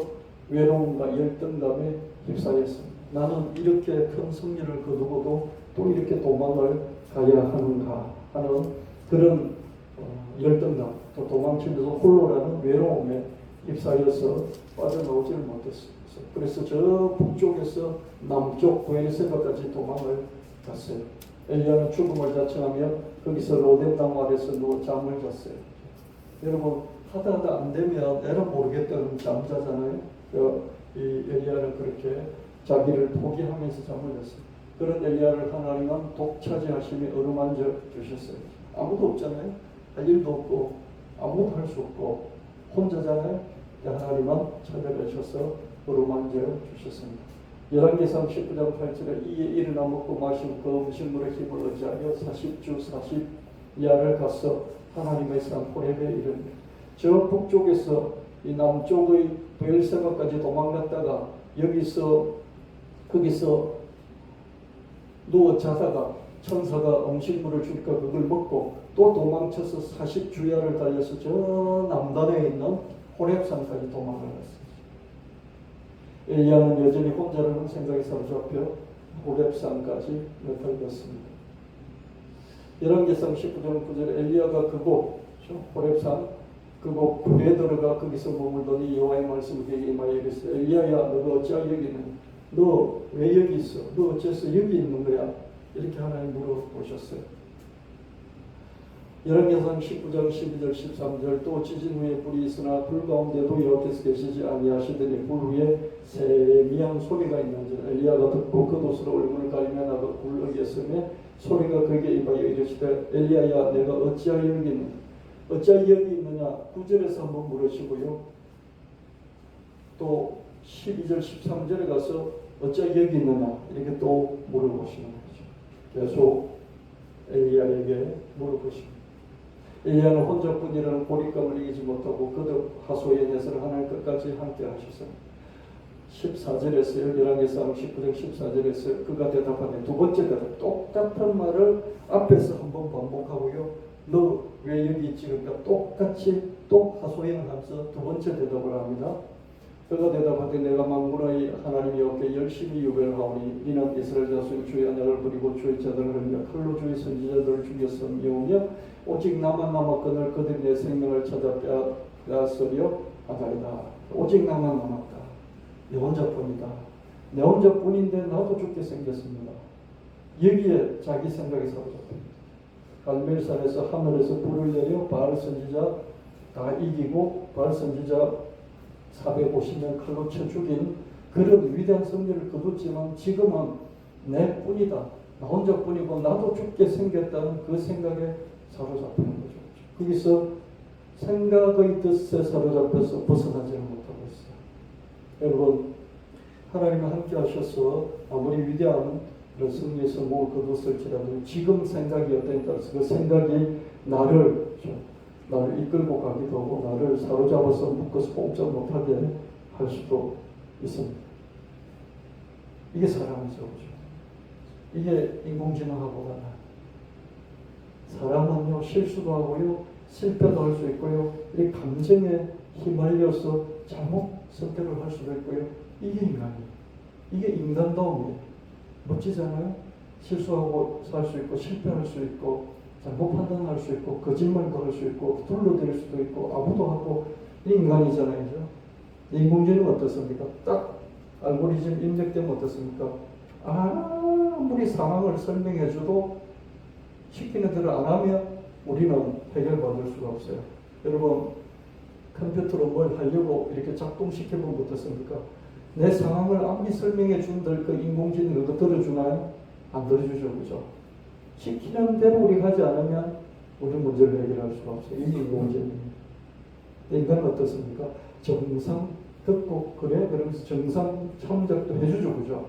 외로움과 열등감에 휩싸였습니다. 나는 이렇게 큰 승리를 거두고도 또 이렇게 도망을 가야 하는가 하는 그런 열등감, 또 도망치면서 홀로라는 외로움에 휩싸여서 빠져나오지를 못했습니다. 그래서 저 북쪽에서 남쪽 브엘세바까지 도망을 갔어요. 엘리야는 죽음을 자청하며 거기서 로뎀 나무 아래서 누워 잠을 잤어요. 여러분 하다 안 되면 에라 모르겠다는 잠자잖아요. 이 엘리야는 그렇게 자기를 포기하면서 잠을 잤어요. 그런 엘리야를 하나님은 독차지하심에 어루만져 주셨어요. 아무도 없잖아요. 할 일도 없고 아무도 할 수 없고 혼자잖아요. 하나님은 찾아뵈셔서 어루만져 주셨습니다. 열왕기상 19장 8절에 이에 일어나 먹고 마시고 그 음식물의 힘을 의지하여 40주 40야를 가서 하나님의 산 호렙에 이릅니다. 저 북쪽에서 이 남쪽의 브엘세바까지 도망갔다가 거기서 누워 자다가 천사가 음식물을 주니까 그걸 먹고 또 도망쳐서 40주야를 달려서 저 남단에 있는 호렙산까지 도망을 갔습니다. 엘리야는 여전히 혼자라는 생각에 사로잡혀 호렙산까지 달렸습니다. 열왕기상 19장 9절에 엘리야가 그곳 호렙산 그곳 불에 들어가 거기서 머물더니 여호와의 말씀이 그에게 임하여 이르시되 엘리야야 너가 어찌하여 여기 있느냐 너 왜 여기 있어? 너 어째서 여기 있는 거야? 이렇게 하나님 물어보셨어요. 열왕기상 19장 12절 13절 또 지진 후에 불이 있으나 불 가운데도 여호와께서 계시지 아니하시더니 불 위에 세미한 소리가 있는지라 엘리야가 듣고 겉옷으로 얼굴을 가리며 나도 굴러겠으며 소리가 그에게 임하여 이르시되 엘리야야 내가 어찌하여 여기 있느냐 어찌하여 여기 있느냐 9절에서 한번 물으시고요. 또 12절 13절에 가서 어찌하여 여기 있느냐 이렇게 또 물어보시는 거죠. 계속 엘리야에게 물어보십니다. 엘리야는 혼자뿐이라는 고립감을 이기지 못하고 그도 하소연에서 하나님 끝까지 함께 하셨습니다. 14절에서요. 열왕기상 19장 14절에서 그가 대답하네. 두 번째 대답. 똑같은 말을 앞에서 한번 반복하고요. 너 왜 여기 있지? 그러니까 똑같이 또 하소연하면서 두 번째 대답을 합니다. 그가 대답하되 내가 만군의 하나님 여호와께 열심히 유별하오니 이는 이스라엘 자손이 주의 언약을 버리고 주의 제단을 흘려 칼로 주의 선지자들을 죽였으며 오직 나만 남았거늘 그들이 내 생명을 찾아 빼앗으려 하다이다. 오직 나만 남았다. 내 혼자뿐이다. 내 혼자뿐인데 나도 죽게 생겼습니다. 여기에 자기 생각이 사로잡힙니다. 갈멜산에서 하늘에서 불을 내려 바알 선지자 다 이기고 바알 선지자 450명 칼로 쳐 죽인 그런 위대한 승리를 거뒀지만 지금은 내 뿐이다. 나 혼자뿐이고 나도 죽게 생겼다는 그 생각에 사로잡히는 거죠. 거기서 생각의 뜻에 사로잡혀서 벗어나지는 못하고 있어요. 여러분 하나님과 함께 하셔서 아무리 위대한 승리의 성공을 거뒀을지라도 지금 생각이 어떠냐에 따라서 그 생각이 나를 이끌고 가기도 하고 나를 사로잡아서 묶어서 꼼짝 못하게 할 수도 있습니다. 이게 사람이죠. 이게 인공지능하고 달라요. 사람은요 실수도 하고요 실패도 할 수 있고요 이 감정에 휘말려서 잘못 선택을 할 수도 있고요. 이게 인간이에요. 이게 인간다움이에요. 멋지잖아요. 실수하고 살 수 있고 실패할 수 있고 잘못 판단할 수 있고 거짓말도 할 수 있고 둘러댈 수도 있고 아무도 하고 이 인간이잖아요. 인공지능은 어떻습니까? 딱 알고리즘 입력되면 어떻습니까? 아무리 상황을 설명해줘도 시키는 대로 안 하면 우리는 해결받을 수가 없어요. 여러분 컴퓨터로 뭘 하려고 이렇게 작동시켜보면 어떻습니까? 내 상황을 아무리 설명해 준들 그 인공지능이 그거 들어주나요? 안 들어주죠. 그죠? 시키는 대로 우리가 하지 않으면 우리 문제를 해결할 수가 없어요. 이게 인공지능입니다. 인간은 어떻습니까? 정상 듣고 그래? 그러면서 정상 참작도 해주죠. 그죠?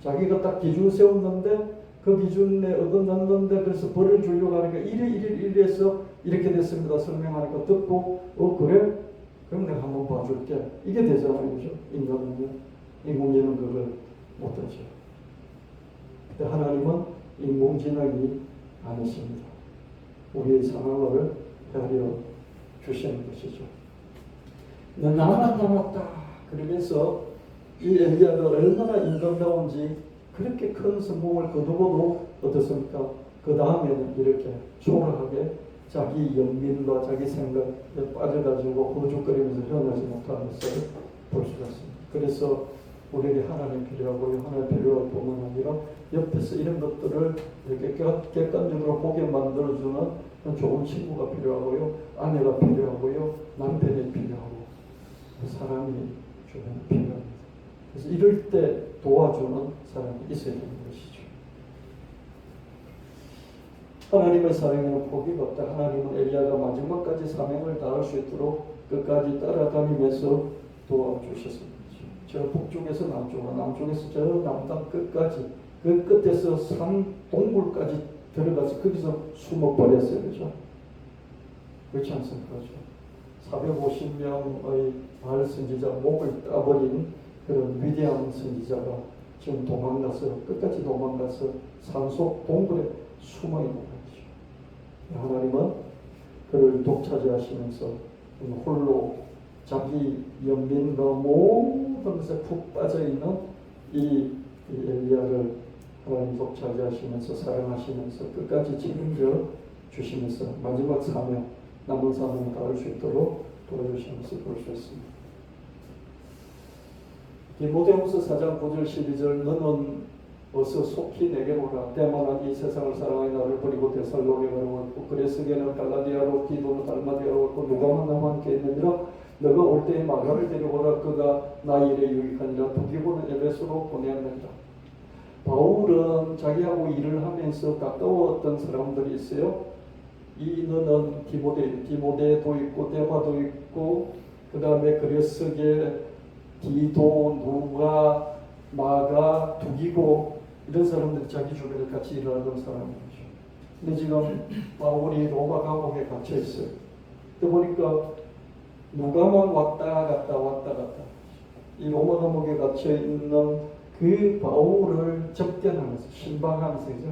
자기가 딱 기준 세웠는데 그 기준에 어긋났는데 그래서 벌을 주려고 하니까 이래서 이렇게 됐습니다. 설명하니까 듣고 그래? 그럼 내가 한번 봐줄게. 이게 되잖아요. 그죠? 인간은요. 인공지능은 그걸 못하죠. 근데 하나님은 인공지능이 아니십니다. 우리의 상황을 헤아려 주시는 것이죠. 나만 남았다. 그러면서 이 엘리야가 얼마나 인간다운지 그렇게 큰 성공을 거두고도 어떻습니까? 그 다음에는 이렇게 초라하게 자기 연민과 자기 생각에 빠져가지고 허죽거리면서 헤어나지 못하는 것을 볼 수가 있습니다. 그래서 우리에게 하나님 필요하고요. 하나님 필요할 뿐만 아니라 옆에서 이런 것들을 이렇게 객관적으로 보게 만들어주는 좋은 친구가 필요하고요. 아내가 필요하고요. 남편이 필요하고 그 사람이 주변에 필요합니다. 그래서 이럴 때 도와주는 사람이 있어야 되는 것이죠. 하나님의 사랑에는 포기가 없다. 하나님은 엘리야가 마지막까지 사명을 다할 수 있도록 끝까지 따라다니면서 도와주셨습니다. 저 북쪽에서 남쪽으로, 남쪽에서 저 남단 끝까지, 그 끝에서 산 동굴까지 들어가서 거기서 숨어버렸어요. 그렇죠? 그렇지 않습니까? 450명의 바알 선지자 목을 따버린 그런 위대한 선지자가 지금 도망가서 끝까지 도망가서 산속 동굴에 숨어 있는 거죠. 하나님은 그를 독차지하시면서 홀로 자기 연민과 모든 것에 푹 빠져있는 이 엘리야를 하나님 독차지하시면서 사랑하시면서 끝까지 책임져 주시면서 마지막 사명, 남은 사명을 다할 수 있도록 도와주시면서 볼 수 있습니다. 디모데후서 4장 9절 12절 너는 어서 속히 내게로 오라. 데마는 이 세상을 사랑하여 나를 버리고 데살로니가로 왔고 그레스게는 갈라디아로 디도는 달마디아로 왔고 누가만 나와 함께 있느니라. 너가 올 때에 마가를 데려오라. 그가 나 일에 유익하니라. 두기고는 에베소로 보내었느니라. 바울은 자기하고 일을 하면서 가까웠던 사람들이 있어요. 이 너는 디모데도 있고 데마도 있고 그 다음에 그레스게 디도 누가 마가 두기고 이런 사람들이 자기 주변에 같이 일하던 사람이죠. 근데 지금 바울이 로마 감옥에 갇혀 있어요. 그 보니까 누가만 왔다 갔다 이 로마 감옥에 갇혀 있는 그 바울을 접견하면서 신방하면서 그죠?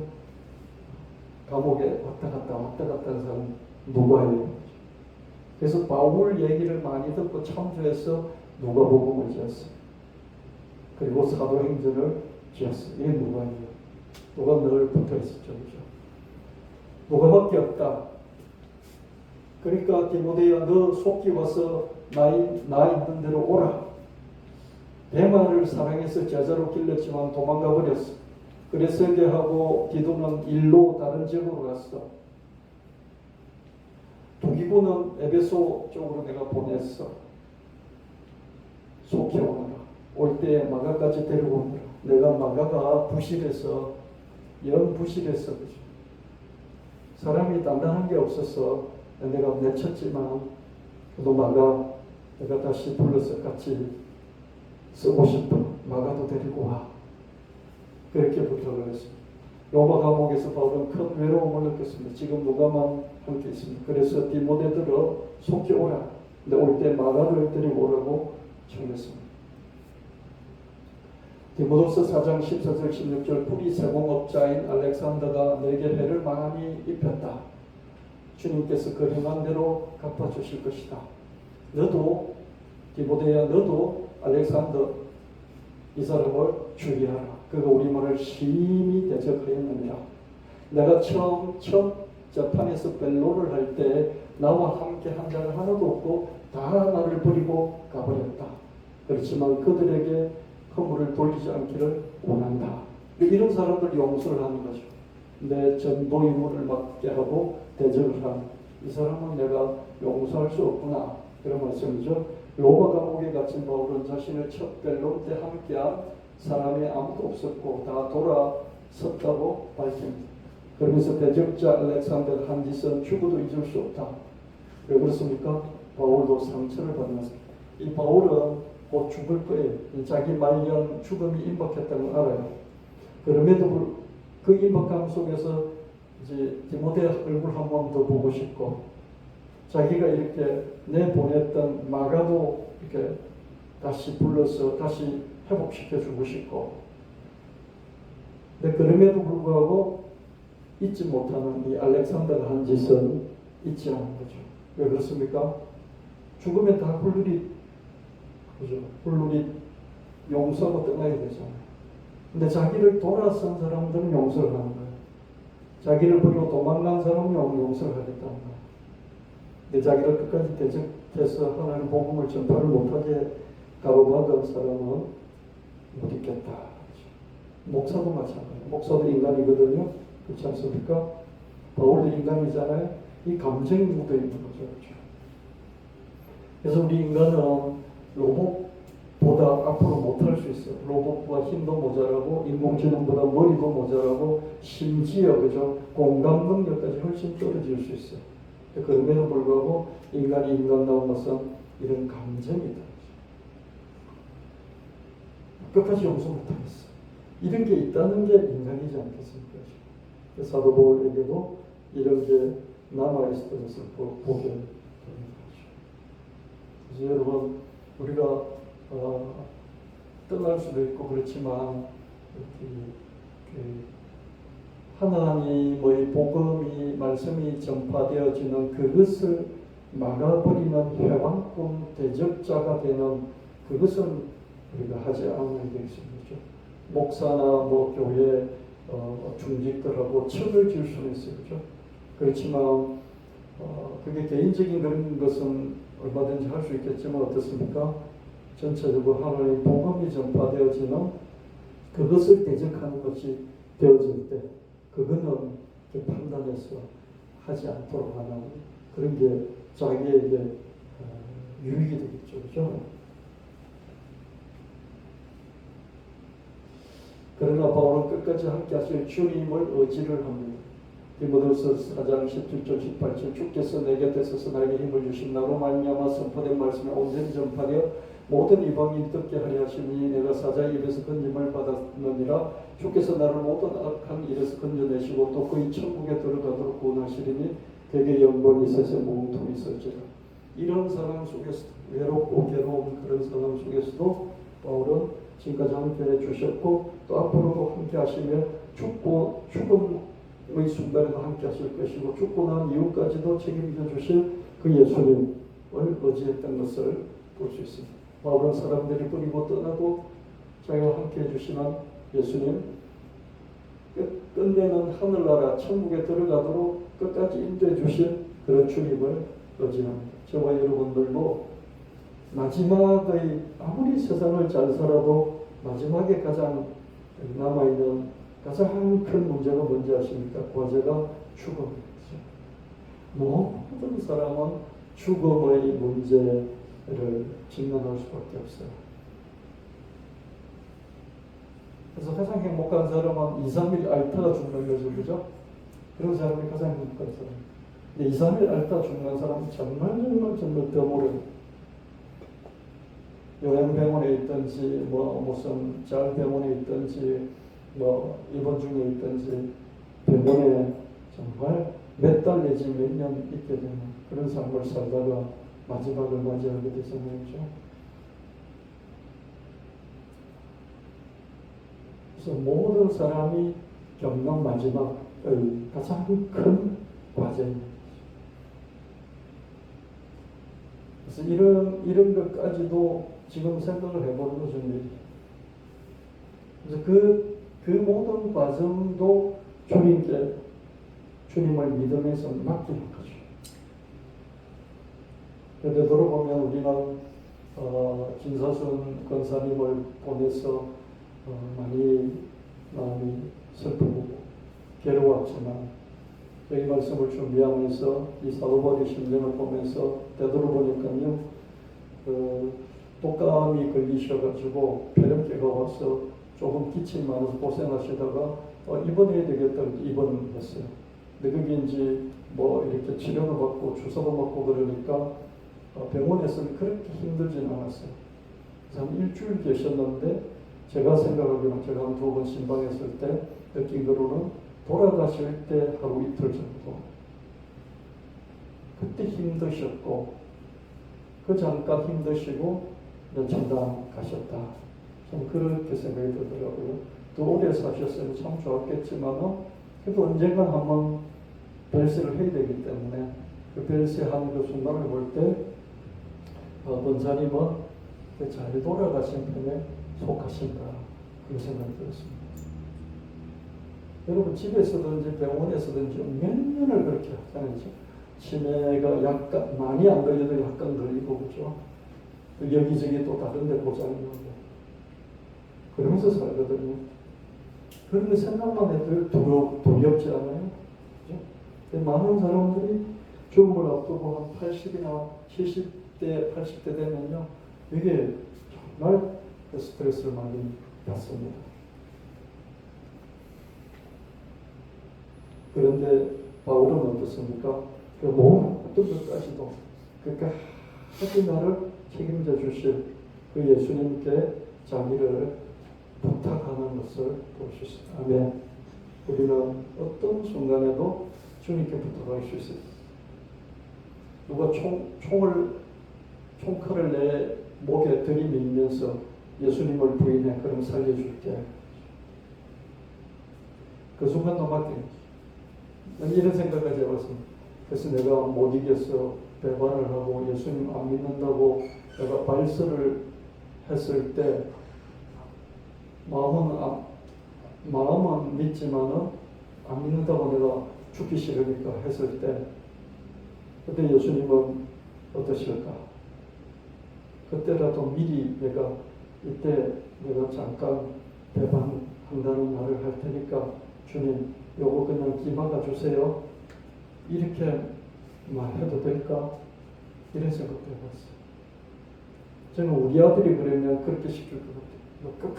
감옥에 왔다 갔다 하는 사람 누가예요. 그래서 바울 얘기를 많이 듣고 참조해서 누가복음을 지었어요. 그리고 사도행전을 지었어요. 이게 누가예요. 누가 늘 붙어 있었죠, 그죠? 누가밖에 없다. 그러니까 디모데야, 너 속히 와서 나 있는 대로 오라. 데마를 사랑해서 제자로 길렀지만 도망가 버렸어. 그래서 그하고 디도는 일로 다른 지역으로 갔어. 두기고는 에베소 쪽으로 내가 보냈어. 속히 오너라. 올 때 마가까지 데리고 오너라. 내가 마가가 부실해서 그죠. 사람이 단단한 게 없어서 내가 내쳤지만 또 마가 내가 다시 불러서 같이 쓰고 싶어. 마가도 데리고 와. 그렇게 부탁을 했습니다. 로마 감옥에서 바울은 큰 외로움을 느꼈습니다. 지금 누가만 함께 있습니다. 그래서 디모데들어 속히 오라. 근데 올 때 마가를 데리고 오라고 청했습니다. 디모데후서 4장 14절 16절 불이 세공업자인 알렉산더가 내게 해를 많이 입혔다. 주님께서 그 행한 대로 갚아주실 것이다. 너도 디모데야 너도 알렉산더 이 사람을 주의하라. 그가 우리 말을 심히 대적하였느니라. 내가 처음 첫 재판에서 변론을 할 때 나와 함께 한 자가 하나도 없고 다 나를 버리고 가버렸다. 그렇지만 그들에게 허물을 돌리지 않기를 원한다. 이런 사람들 용서를 하는 거죠. 내 전도 임무를 맡게 하고 대적을 하는 이 사람은 내가 용서할 수 없구나. 그런 말씀이죠. 로마 감옥에 갇힌 바울은 자신의 첫 변론 때 함께한 사람이 아무도 없었고 다 돌아섰다고 밝힙니다. 그러면서 대적자 알렉산더가 한 짓은 죽어도 잊을 수 없다. 왜 그렇습니까? 바울도 상처를 받았습니다. 이 바울은 곧 죽을 거예요. 자기 말년 죽음이 임박했다는 걸 알아요. 그럼에도 그 임박감 속에서 이제 디모데 얼굴 한 번 더 보고 싶고 자기가 이렇게 내보냈던 마가도 이렇게 다시 불러서 다시 회복시켜 주고 싶고 근데 그럼에도 불구하고 잊지 못하는 이 알렉산더가 한 짓은 잊지 않은 거죠. 왜 그렇습니까? 죽으면 다 훌륭히 그죠? 훌륭히 용서하고 떠나야 되잖아요. 근데 자기를 돌아선 사람들은 용서를 하는 거예요. 자기를 버리고 도망간 사람은 용서를 하겠다는 거예요. 근데 자기를 끝까지 대적해서 하나님 복음을 전파를 못하게 가로막은 사람은 못 있겠다. 목사도 마찬가지예요. 목사도 인간이거든요. 그렇지 않습니까? 바울도 인간이잖아요. 이 감정이 묻어있는 거죠. 그렇죠? 그래서 우리 인간은 로봇보다 앞으로 못할 수 있어요. 로봇보다 힘도 모자라고 인공지능보다 머리도 모자라고 심지어 그죠? 공감 능력까지 훨씬 떨어질 수 있어요. 그럼에도 불구하고 인간이 인간다운 것은 이런 감정이다. 끝까지 용서 못하겠어. 이런 게 있다는 게 인간이지 않겠습니까? 사도 바울에게도 이런 게 남아있었던 것을 보게 되는 거죠. 그래서 여러분 우리가 떠날 수도 있고 그렇지만 하나님의 복음이 말씀이 전파되어지는 그것을 막아버리는 회왕꾼 대적자가 되는 그것은 우리가 하지 않아야 되겠습니다. 목사나 교회 중직들하고 척을 지을 수는 있어요. 그렇죠? 그렇지만 그게 개인적인 그런 것은 얼마든지 할 수 있겠지만 어떻습니까? 전체적으로 하나님의 복음이 전파되어지는 그것을 대적하는 것이 되어질 때 그거는 판단해서 하지 않도록 하는 그런 게 자기에게 유익이 되겠죠. 그죠? 그러나 바울은 끝까지 함께 하실 주님을 의지를 합니다. 디모데후서 4장 17절 18절 주께서 내 곁에 서서 나에게 힘을 주신 나로 말미암아 선포된 말씀을 온전히 전파되어 모든 이방인이 듣게 하려 하시니 내가 사자의 입에서 건짐을 받았느니라. 주께서 나를 모든 악한 일에서 건져내시고 또 그의 천국에 들어가도록 구원하시리니 그에게 영광이 세세 모통이 있을지라. 이런 상황 속에서 외롭고 괴로운 그런 상황 속에서도 바울은 지금까지 함께 해주셨고 또 앞으로도 함께 하시며 죽음의 순간에도 함께 하실 것이고 죽고 난 이후까지도 책임져 주실 그 예수님을 의지했던 것을 볼 수 있습니다. 바울은 사람들이 버리고 떠나도 자기와 함께 해주시는 예수님, 끝내는 하늘나라 천국에 들어가도록 끝까지 인도해 주신 그런 주님을 의지합니다. 저와 여러분들도 마지막의 아무리 세상을 잘 살아도 마지막에 가장 남아있는 가장 큰 문제가 뭔지 아십니까? 과제가 죽음이죠. 모든 사람은 죽음의 문제를 직면할 수밖에 없어요. 그래서 가장 행복한 사람은 2, 3일 앓다가 죽는 거죠. 그죠? 그런 사람이 가장 행복한 사람. 근데 2, 3일 앓다가 죽는 사람은 정말 드물어요. 요양병원에 있든지 무슨 짤병원에 있든지 입원 중에 있든지 병원에 정말 몇 달 내지 몇 년 있게 되는 그런 삶을 살다가 마지막을 맞이하게 되잖아요. 그래서 모든 사람이 겪는 마지막의 가장 큰 과제입니다. 그래서 이런 것까지도 지금 생각을 해보는 거죠. 그래서 그 모든 과정도 주님을 믿으면서 맡기는 거죠. 되돌아보면 우리는 김사순 권사님을 보내서 많이 마음이 슬프고 괴로웠지만 저희 말씀을 준비하면서 이 사도바울의 심정을 보면서 되돌아보니까요, 독감이 걸리셔가지고 폐렴기가 와서 조금 기침이 많아서 고생하시다가 입원해야 되겠다 입원했어요. 근데 그게 이제 이렇게 치료도 받고 주사도 받고 그러니까 병원에서는 그렇게 힘들진 않았어요. 그래서 한 일주일 계셨는데 제가 생각하기로는 제가 한 2번 신방했을 때 느낀 거로는 돌아가실 때 하루 이틀 정도 그때 힘드셨고 그 잠깐 힘드시고 천당 가셨다. 참 그렇게 생각이 들더라고요. 또 오래 사셨으면 참 좋았겠지만 그래도 언젠간 한번 별세를 해야 되기 때문에 그 별세하는 그 순간을 볼 때 권사님은 잘 돌아가신 편에 속하신다. 그런 생각이 들었습니다. 여러분 집에서든지 병원에서든지 몇 년을 그렇게 하잖아요. 치매가 약간 많이 안 걸려도 약간 걸리고 그죠. 여기저기 또 다른 데 고장이 나고 그러면서 살거든요. 그런 거 생각만 해도 두렵지 않아요? 그죠? 많은 사람들이 죽음을 앞두고 한 80이나 70대, 80대 되면요, 이게 정말 스트레스를 많이 받습니다. 그런데 바울은 어떻습니까? 그 모든 것까지도 끝까지 나를 책임져 주실 그 예수님께 자기를 부탁하는 것을 볼 수 있습니다. 아멘. 우리는 어떤 순간에도 주님께 부탁할 수 있어요. 누가 총칼을 내 목에 들이밀면서 예수님을 부인해 그럼 살려줄게. 그 순간도 맡겨. 이런 생각까지 해봤습니다. 그래서 내가 못 이겼어. 배반을 하고 예수님 안 믿는다고 내가 발설을 했을 때 마음은 믿지만은 안 믿는다고 내가 죽기 싫으니까 했을 때 그때 예수님은 어떠실까? 그때라도 미리 내가 이때 내가 잠깐 배반한다는 말을 할 테니까 주님 요거 그냥 기막아 주세요. 이렇게 말해도 될까? 이런 생각도 해봤어요. 저는 우리 아들이 그러면 그렇게 시킬 것 같아요.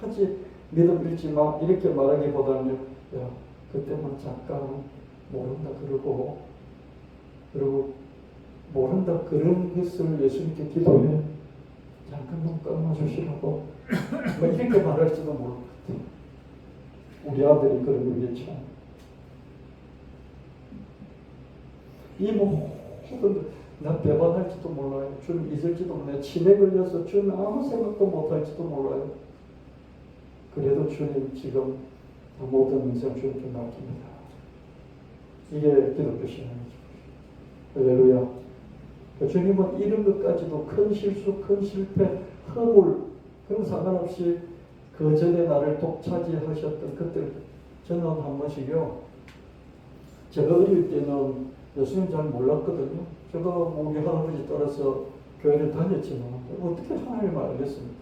끝까지 믿음 잃지 마 이렇게 말하기보다는 야 그때만 잠깐 모른다 그러고 모른다 그런 것을 예수님께 기도해 잠깐 눈 감아주시라고 뭐 이렇게 말할지도 모를 것 같아요. 우리 아들이 그런 거겠죠. 이 모든 나 배반할지도 몰라요. 주님 잊을지도 몰라요. 치매 걸려서 주님 아무 생각도 못할지도 몰라요. 그래도 주님 지금 모든 인생 주님께 맡깁니다. 이게 기독교 신앙이죠. 할렐루야. 주님은 이런 것까지도 큰 실수, 큰 실패, 허물 그런 상관없이 그 전에 나를 독차지하셨던 그때 저는 한 번씩요. 제가 어릴 때는 예수님 잘 몰랐거든요. 제가 우리 할아버지 따라서 교회를 다녔지만 어떻게 하나님을 알겠습니까?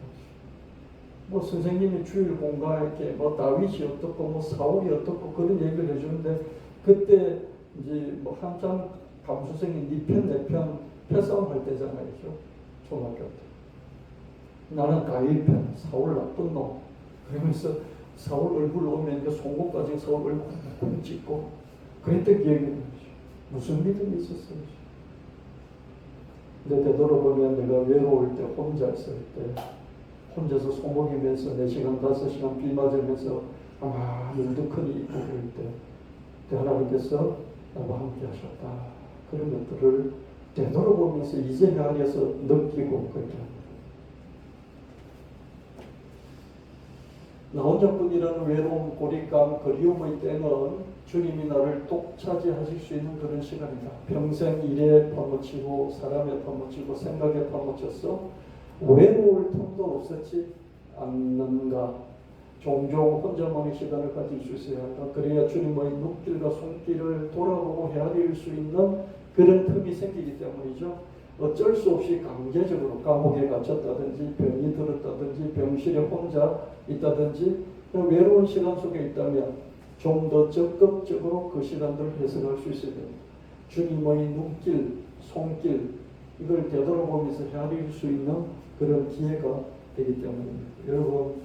뭐 선생님이 주일 공부할게 뭐 다윗이 어떻고 뭐 사울이 어떻고 그런 얘기를 해주는데 그때 이제 뭐 한참 감수생이 네 편 내 편 패싸움 할 때잖아요. 초등학교 때. 나는 다윗 편, 사울 나쁜 놈. 그러면서 사울 얼굴 오면 그 송곳 가지고 사울 얼굴 쿵 찍고 그랬던 기억이 나죠. 무슨 믿음이 있었어요. 근데 되돌아보면 내가 외로울 때 혼자 있을 때 혼자서 소먹이면서 4시간 5시간 비 맞으면서 아마 눈두커니 있고 그럴 때 하나님께서 나와 함께 하셨다. 그런 것들을 되돌아보면서 이제 안에서 느끼고 그렇게 합니다. 나 혼자뿐이라는 외로움, 고립감, 그리움의 때는 주님이 나를 독차지하실 수 있는 그런 시간이다. 평생 일에 파묻히고 사람에 파묻히고 생각에 파묻혀서 외로울 틈도 없었지 않는가. 종종 혼자만의 시간을 가질 수 있어야 한다. 그래야 주님의 눈길과 손길을 돌아보고 헤아릴 수 있는 그런 틈이 생기기 때문이죠. 어쩔 수 없이 강제적으로 감옥에 갇혔다든지 병이 들었다든지 병실에 혼자 있다든지 외로운 시간 속에 있다면 좀 더 적극적으로 그 시간들을 해석할 수 있어야 됩니다. 주님의 눈길, 손길 이걸 되돌아보면서 헤아릴 수 있는 그런 기회가 되기 때문입니다. 여러분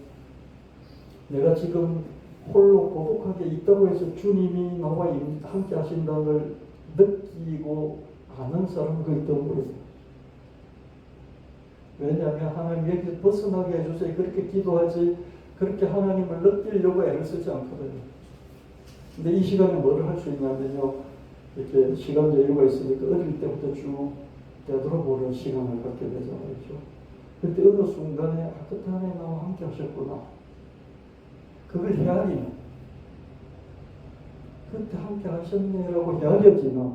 내가 지금 홀로 고독하게 있다고 해서 주님이 나와 함께 하신다는 걸 느끼고 아는 사람은 거의 드물어요. 왜냐하면 하나님 여기서 벗어나게 해주세요. 그렇게 기도하지 그렇게 하나님을 느끼려고 애를 쓰지 않거든요. 근데 이 시간에 뭐를 할 수 있냐면요. 이렇게 시간 여유가 있으니까 어릴 때부터 쭉 되돌아보는 시간을 갖게 되잖아요. 그때 어느 순간에 그때 하나님 나와 함께 하셨구나. 그걸 헤아리는 그때 함께 하셨네라고 헤아려지는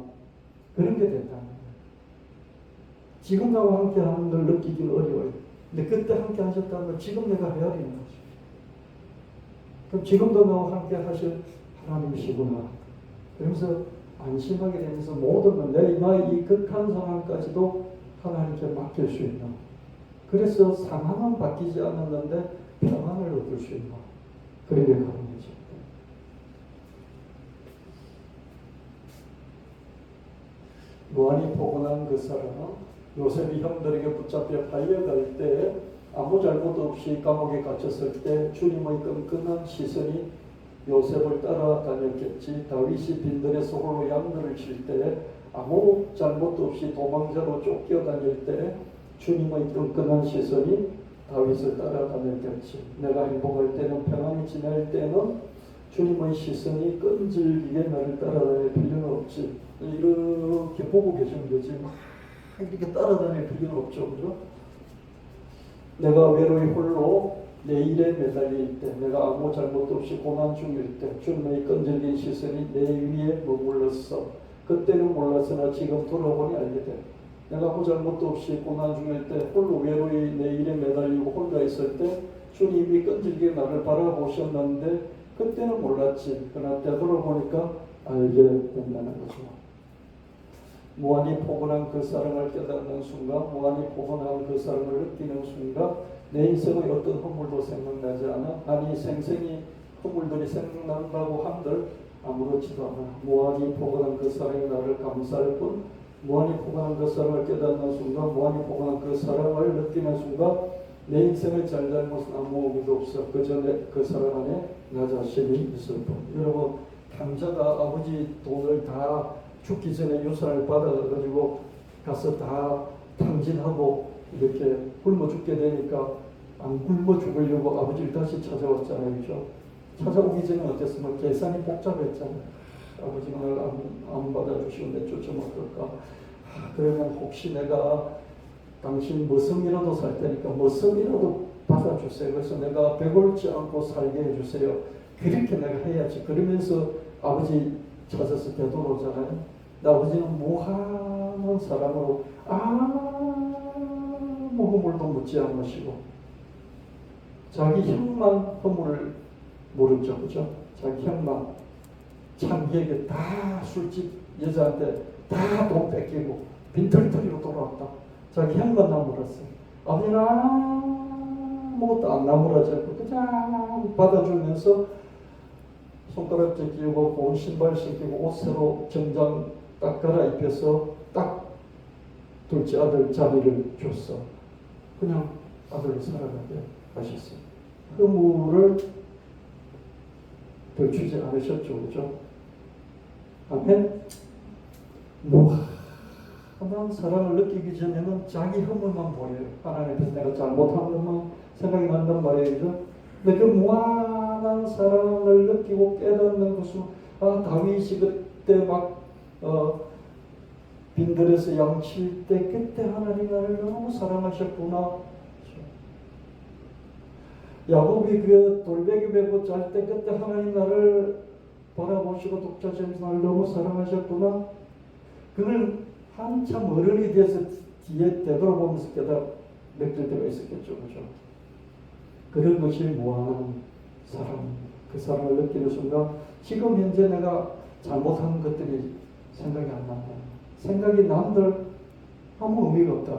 그런 게 된다는 거예요. 지금 나와 함께 하는 걸 느끼기는 어려워요. 근데 그때 함께 하셨다는 걸 지금 내가 헤아리는 거죠. 그럼 지금도 나와 함께 하실 하나님이시구나. 그러면서 안심하게 되면서 모든 건 나의 이 극한 상황까지도 하나님께 맡길 수 있는. 그래서 상황은 바뀌지 않았는데 평안을 얻을 수 있는 그런 게 가능해져. 요한이 포근한 그 사람은 요셉이 형들에게 붙잡혀 팔려갈 때 아무 잘못 없이 감옥에 갇혔을 때 주님의 끈끈한 시선이 요셉을 따라다녔겠지. 다윗이 빈들에서 홀로 양들을 칠 때 아무 잘못도 없이 도망자로 쫓겨다닐 때 주님의 끈끈한 시선이 다윗을 따라다녔겠지. 내가 행복할 때는 평안히 지낼 때는 주님의 시선이 끈질기게 나를 따라다닐 필요는 없지. 이렇게 보고 계시면 되지. 막 이렇게 따라다닐 필요는 없죠. 그죠? 내가 외로이 홀로 내 일에 매달릴 때, 내가 아무 잘못도 없이 고난 중일 때 주님의 끈질긴 시선이 내 위에 머물렀어. 그때는 몰랐으나 지금 돌아보니 알게 돼. 내가 아무 잘못도 없이 고난 중일 때 홀로 외로이 내 일에 매달리고 혼자 있을 때 주님이 끈질기게 나를 바라보셨는데 그때는 몰랐지. 그러나 되돌아보니까 알게 된다는 거죠. 무한히 포근한 그 사랑을 깨닫는 순간, 무한히 포근한 그 사랑을 느끼는 순간 내 인생의 어떤 허물도 생각나지 않아. 아니 생생히 허물들이 생각난다고 한들 아무렇지도 않아. 무한히 포근한 그 사랑이 나를 감싸할 뿐, 무한히 포근한 그 사랑을 깨닫는 순간, 무한히 포근한 그 사랑을 느끼는 순간 내 인생의 잘잘못은 아무 의미도 없어. 그저 그 사랑 안에 나 자신이 있을 뿐. 여러분, 강자가 아버지 돈을 다 죽기 전에 유산을 받아가지고 가서 다 탕진하고 이렇게 굶어 죽게 되니까 안 굶어 죽으려고 아버지를 다시 찾아왔잖아요. 그죠? 찾아오기 전에 어땠으면 계산이 복잡했잖아요. 아버지가 날 안 받아주시고 내쫓으면 어떨까? 그러면 혹시 내가 당신 머슴이라도 살 테니까 머슴이라도 받아주세요. 그래서 내가 배골지 않고 살게 해주세요. 그렇게 내가 해야지. 그러면서 아버지 찾아서 되돌아오잖아요. 아버지는 무한한 사랑으로 아무 허물도 묻지 않으시고 자기 형만 허물을 모르죠. 그죠? 자기 형만 창기에게 다 술집 여자한테 다 돈 뺏기고 빈털터리로 돌아왔다. 자기 형만 나무랐어요. 아버지는 아무것도 안 나무라졌고 그냥 받아주면서 손가락질 끼고 온 신발 신기고 옷 새로 정장 딱 갈아입혀서 딱 둘째 아들 자리를 줬어. 그냥 아들을 살아가게 하셨어요. 허물을 덜추지 않으셨죠. 그죠? 아멘. 무한한 사랑을 느끼기 전에는 자기 허물만 보여요. 하나님 앞에서 내가 잘못한 것만 생각이 난단 말이에요. 그죠? 근데 그 무한한 사랑을 느끼고 깨닫는 것은 다윗이 그때 막 빈들에서 양칠 때 그때 하나님 나를 너무 사랑하셨구나. 야곱이 그 돌베개 베고 잘 때 그때 하나님 나를 바라보시고 독자시면서 나를 너무 사랑하셨구나. 그걸 한참 어른이 돼서 뒤에 되돌아보면서 느낄 때가 있었겠죠. 그죠? 그런 것이 무한한 사랑, 그 사랑을 느끼는 순간 지금 현재 내가 잘못한 것들이 생각이 안 난다. 생각이 남들 아무 의미가 없다.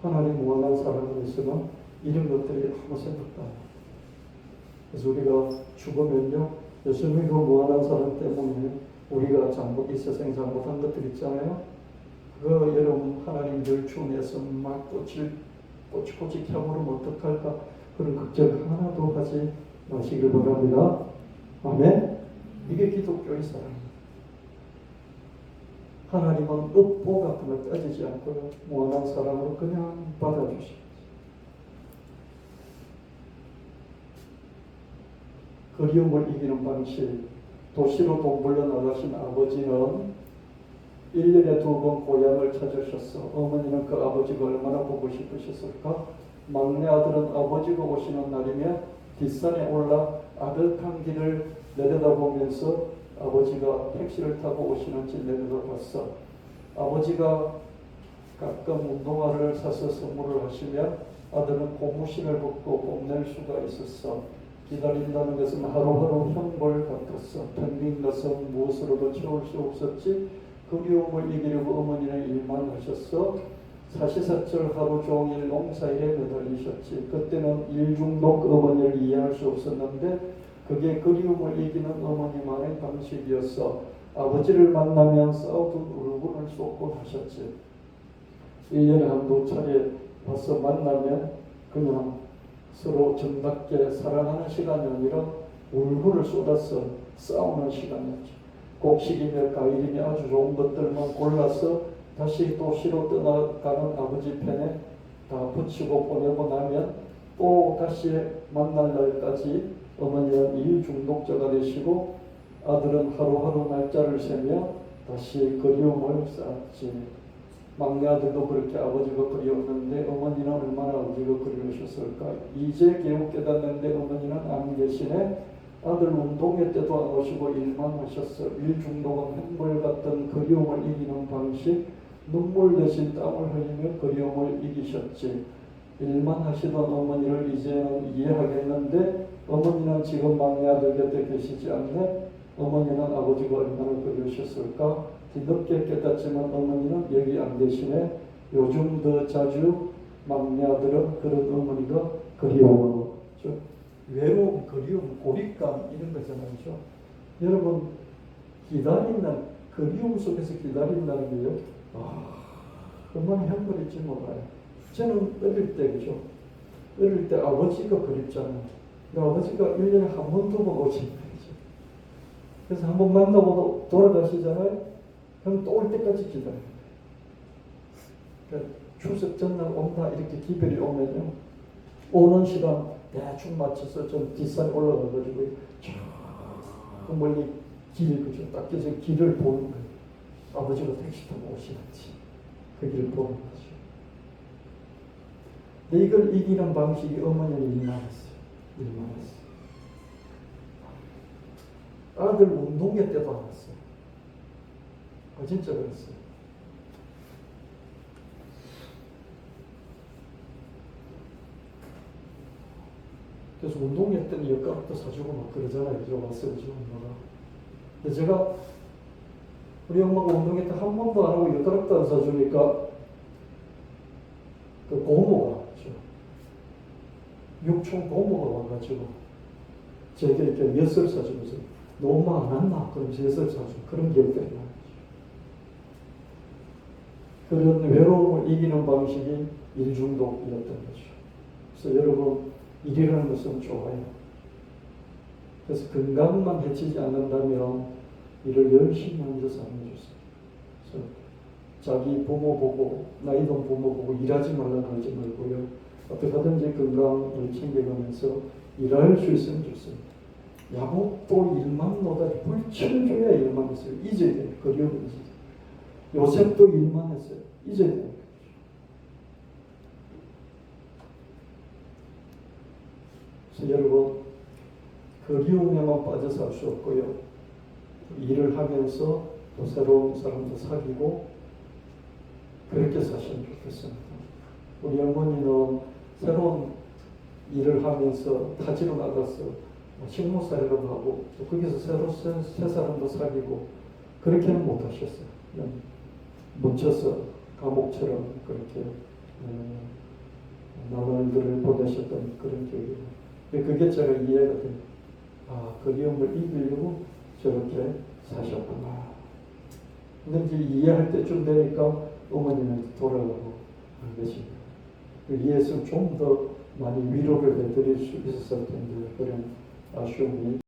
하나님 무한한 사랑을 있으면 이런 것들이 아무 생각도 안 나. 그래서 우리가 죽으면요, 예수님이 그 무한한 사랑 때문에 우리가 이 세상에 잘못한 것들 있잖아요. 그거 여러분 하나님 늘 주내서 막 꼬치꼬치 켜물으면 어떡할까? 그런 걱정 하나도 하지 마시길 바랍니다. 아멘. 이게 기독교의 사랑입니다. 하나님은 업보 같은 걸 따지지 않고요. 무한한 사랑으로 그냥 받아주십니다. 그리움을 이기는 방식. 도시로 물러나가신 아버지는 1년에 2번 고향을 찾으셨어. 어머니는 그 아버지가 얼마나 보고 싶으셨을까? 막내 아들은 아버지가 오시는 날이면 뒷산에 올라 아득한 길을 내려다보면서 아버지가 택시를 타고 오시는지 내려다봤어. 아버지가 가끔 운동화를 사서 선물을 하시면 아들은 고무신을 벗고 뽐낼 수가 있었어. 기다린다는 것은 하루하루 형벌 같았어. 텅빈 것은 무엇으로도 채울 수 없었지. 그리움을 이기려고 어머니는 일만 하셨어. 사시사철 하루 종일 농사일에 매달리셨지. 그때는 일중독 어머니를 이해할 수 없었는데 그게 그리움을 이기는 어머니만의 방식이었어. 아버지를 만나면 싸우던 울분을 쏟곤 하셨지. 1년에 한두 차례 와서 만나면 그냥 서로 정답게 사랑하는 시간이 아니라 울분을 쏟아서 싸우는 시간이었죠. 곡식이며 과일이며 아주 좋은 것들만 골라서 다시 도시로 떠나가는 아버지 편에 다 붙이고 보내고 나면 또 다시 만날 날까지 어머니는 일 중독자가 되시고 아들은 하루하루 날짜를 세며 다시 그리움을 쌓았지. 막내 아들도 그렇게 아버지가 그리웠는데 어머니는 얼마나 아버지가 그리우셨을까. 이제 겨우 깨닫는데 어머니는 안 계시네. 아들 운동회 때도 안 오시고 일만 하셨어. 일 중독은 햄벌 같은 그리움을 이기는 방식. 눈물 대신 땀을 흘리며 그리움을 이기셨지. 일만 하시던 어머니를 이제는 이해하겠는데 어머니는 지금 막내 아들 곁에 계시지 않네. 어머니는 아버지가 얼마나 그리우셨을까. 뒤늦게 깨닫지만 어머니는 여기 안 계시네. 요즘 더 자주 막내아들은 그런 어머니가 그리워. 외로움, 그리움, 고립감 이런 거잖아요. 그렇죠? 여러분 기다린다는, 그리움 속에서 기다린다는 게요. 얼마나 형벌일지 몰라요. 저는 어릴 때, 그죠? 어릴 때 아버지가 그립잖아요. 아버지가 1년에 한 번, 2번 오시는 거죠. 그래서 한 번 만나보고 돌아가시잖아요. 그럼 또 올 때까지 기다려요. 그러니까 추석 전날 온다 이렇게 기별이 오면요. 오는 시간 대충 맞춰서 좀 뒷산에 올라가가지고 저 멀리 길, 그죠? 딱 그래서 길을 보는 거예요. 아버지가 택시 타고 오시는지 그 길을 보는 거죠. 근데 이걸 이기는 방식이 어머니는 일만했어요. 아들 운동회 때도 안 왔어요. 진짜 그랬어요. 그래서 운동회 때는 엿가락도 사주고 막 그러잖아요. 그죠? 왔어요. 그죠? 엄마가. 근데 제가 우리 엄마가 운동회 때 한 번도 안 하고 엿가락도 안 사주니까 그 고모가, 그죠? 육촌 고모가 와가지고 제게 이렇게 엿을 사주면서 너 엄마 안 왔나? 그러면서 엿을 사주고 그런 기억들이 나요. 그런 외로움을 이기는 방식이 일중독이었던 거죠. 그래서 여러분 일이라는 것은 좋아요. 그래서 건강만 해치지 않는다면 일을 열심히 하면서 사는 것이죠. 그래서 자기 부모 보고 나이든 부모 보고 일하지 말라고 하지 말고요. 어떻게 하든지 건강을 챙겨가면서 일할 수 있으면 좋습니다. 야곱도 일만 노다지 불철줘야 일만 했어요. 잊어야 돼요. 그리움을 잊어야 돼요. 요셉도 일만 했어요. 잊어야 돼요. 그래서 여러분 그리움에만 빠져 살 수 없고요. 일을 하면서 또 새로운 사람도 사귀고 그렇게 사시면 좋겠습니다. 우리 어머니는 새로운 일을 하면서 타지로 나가서 식모살이라고 하고 또 거기서 새로 새 사람도 사귀고 그렇게는 못하셨어요. 그냥 묻혀서 감옥처럼 그렇게 나날들을 보내셨던 그런 기억이 나요. 그게 제가 이해가 돼요. 그리움을 이기려고 저렇게 사셨구나. 근데 이제 이해할 때쯤 되니까 어머니는 돌아가고 계십니다. 이해해서 좀 더 많이 위로를 해드릴 수 있었을 텐데 그런 아쉬움이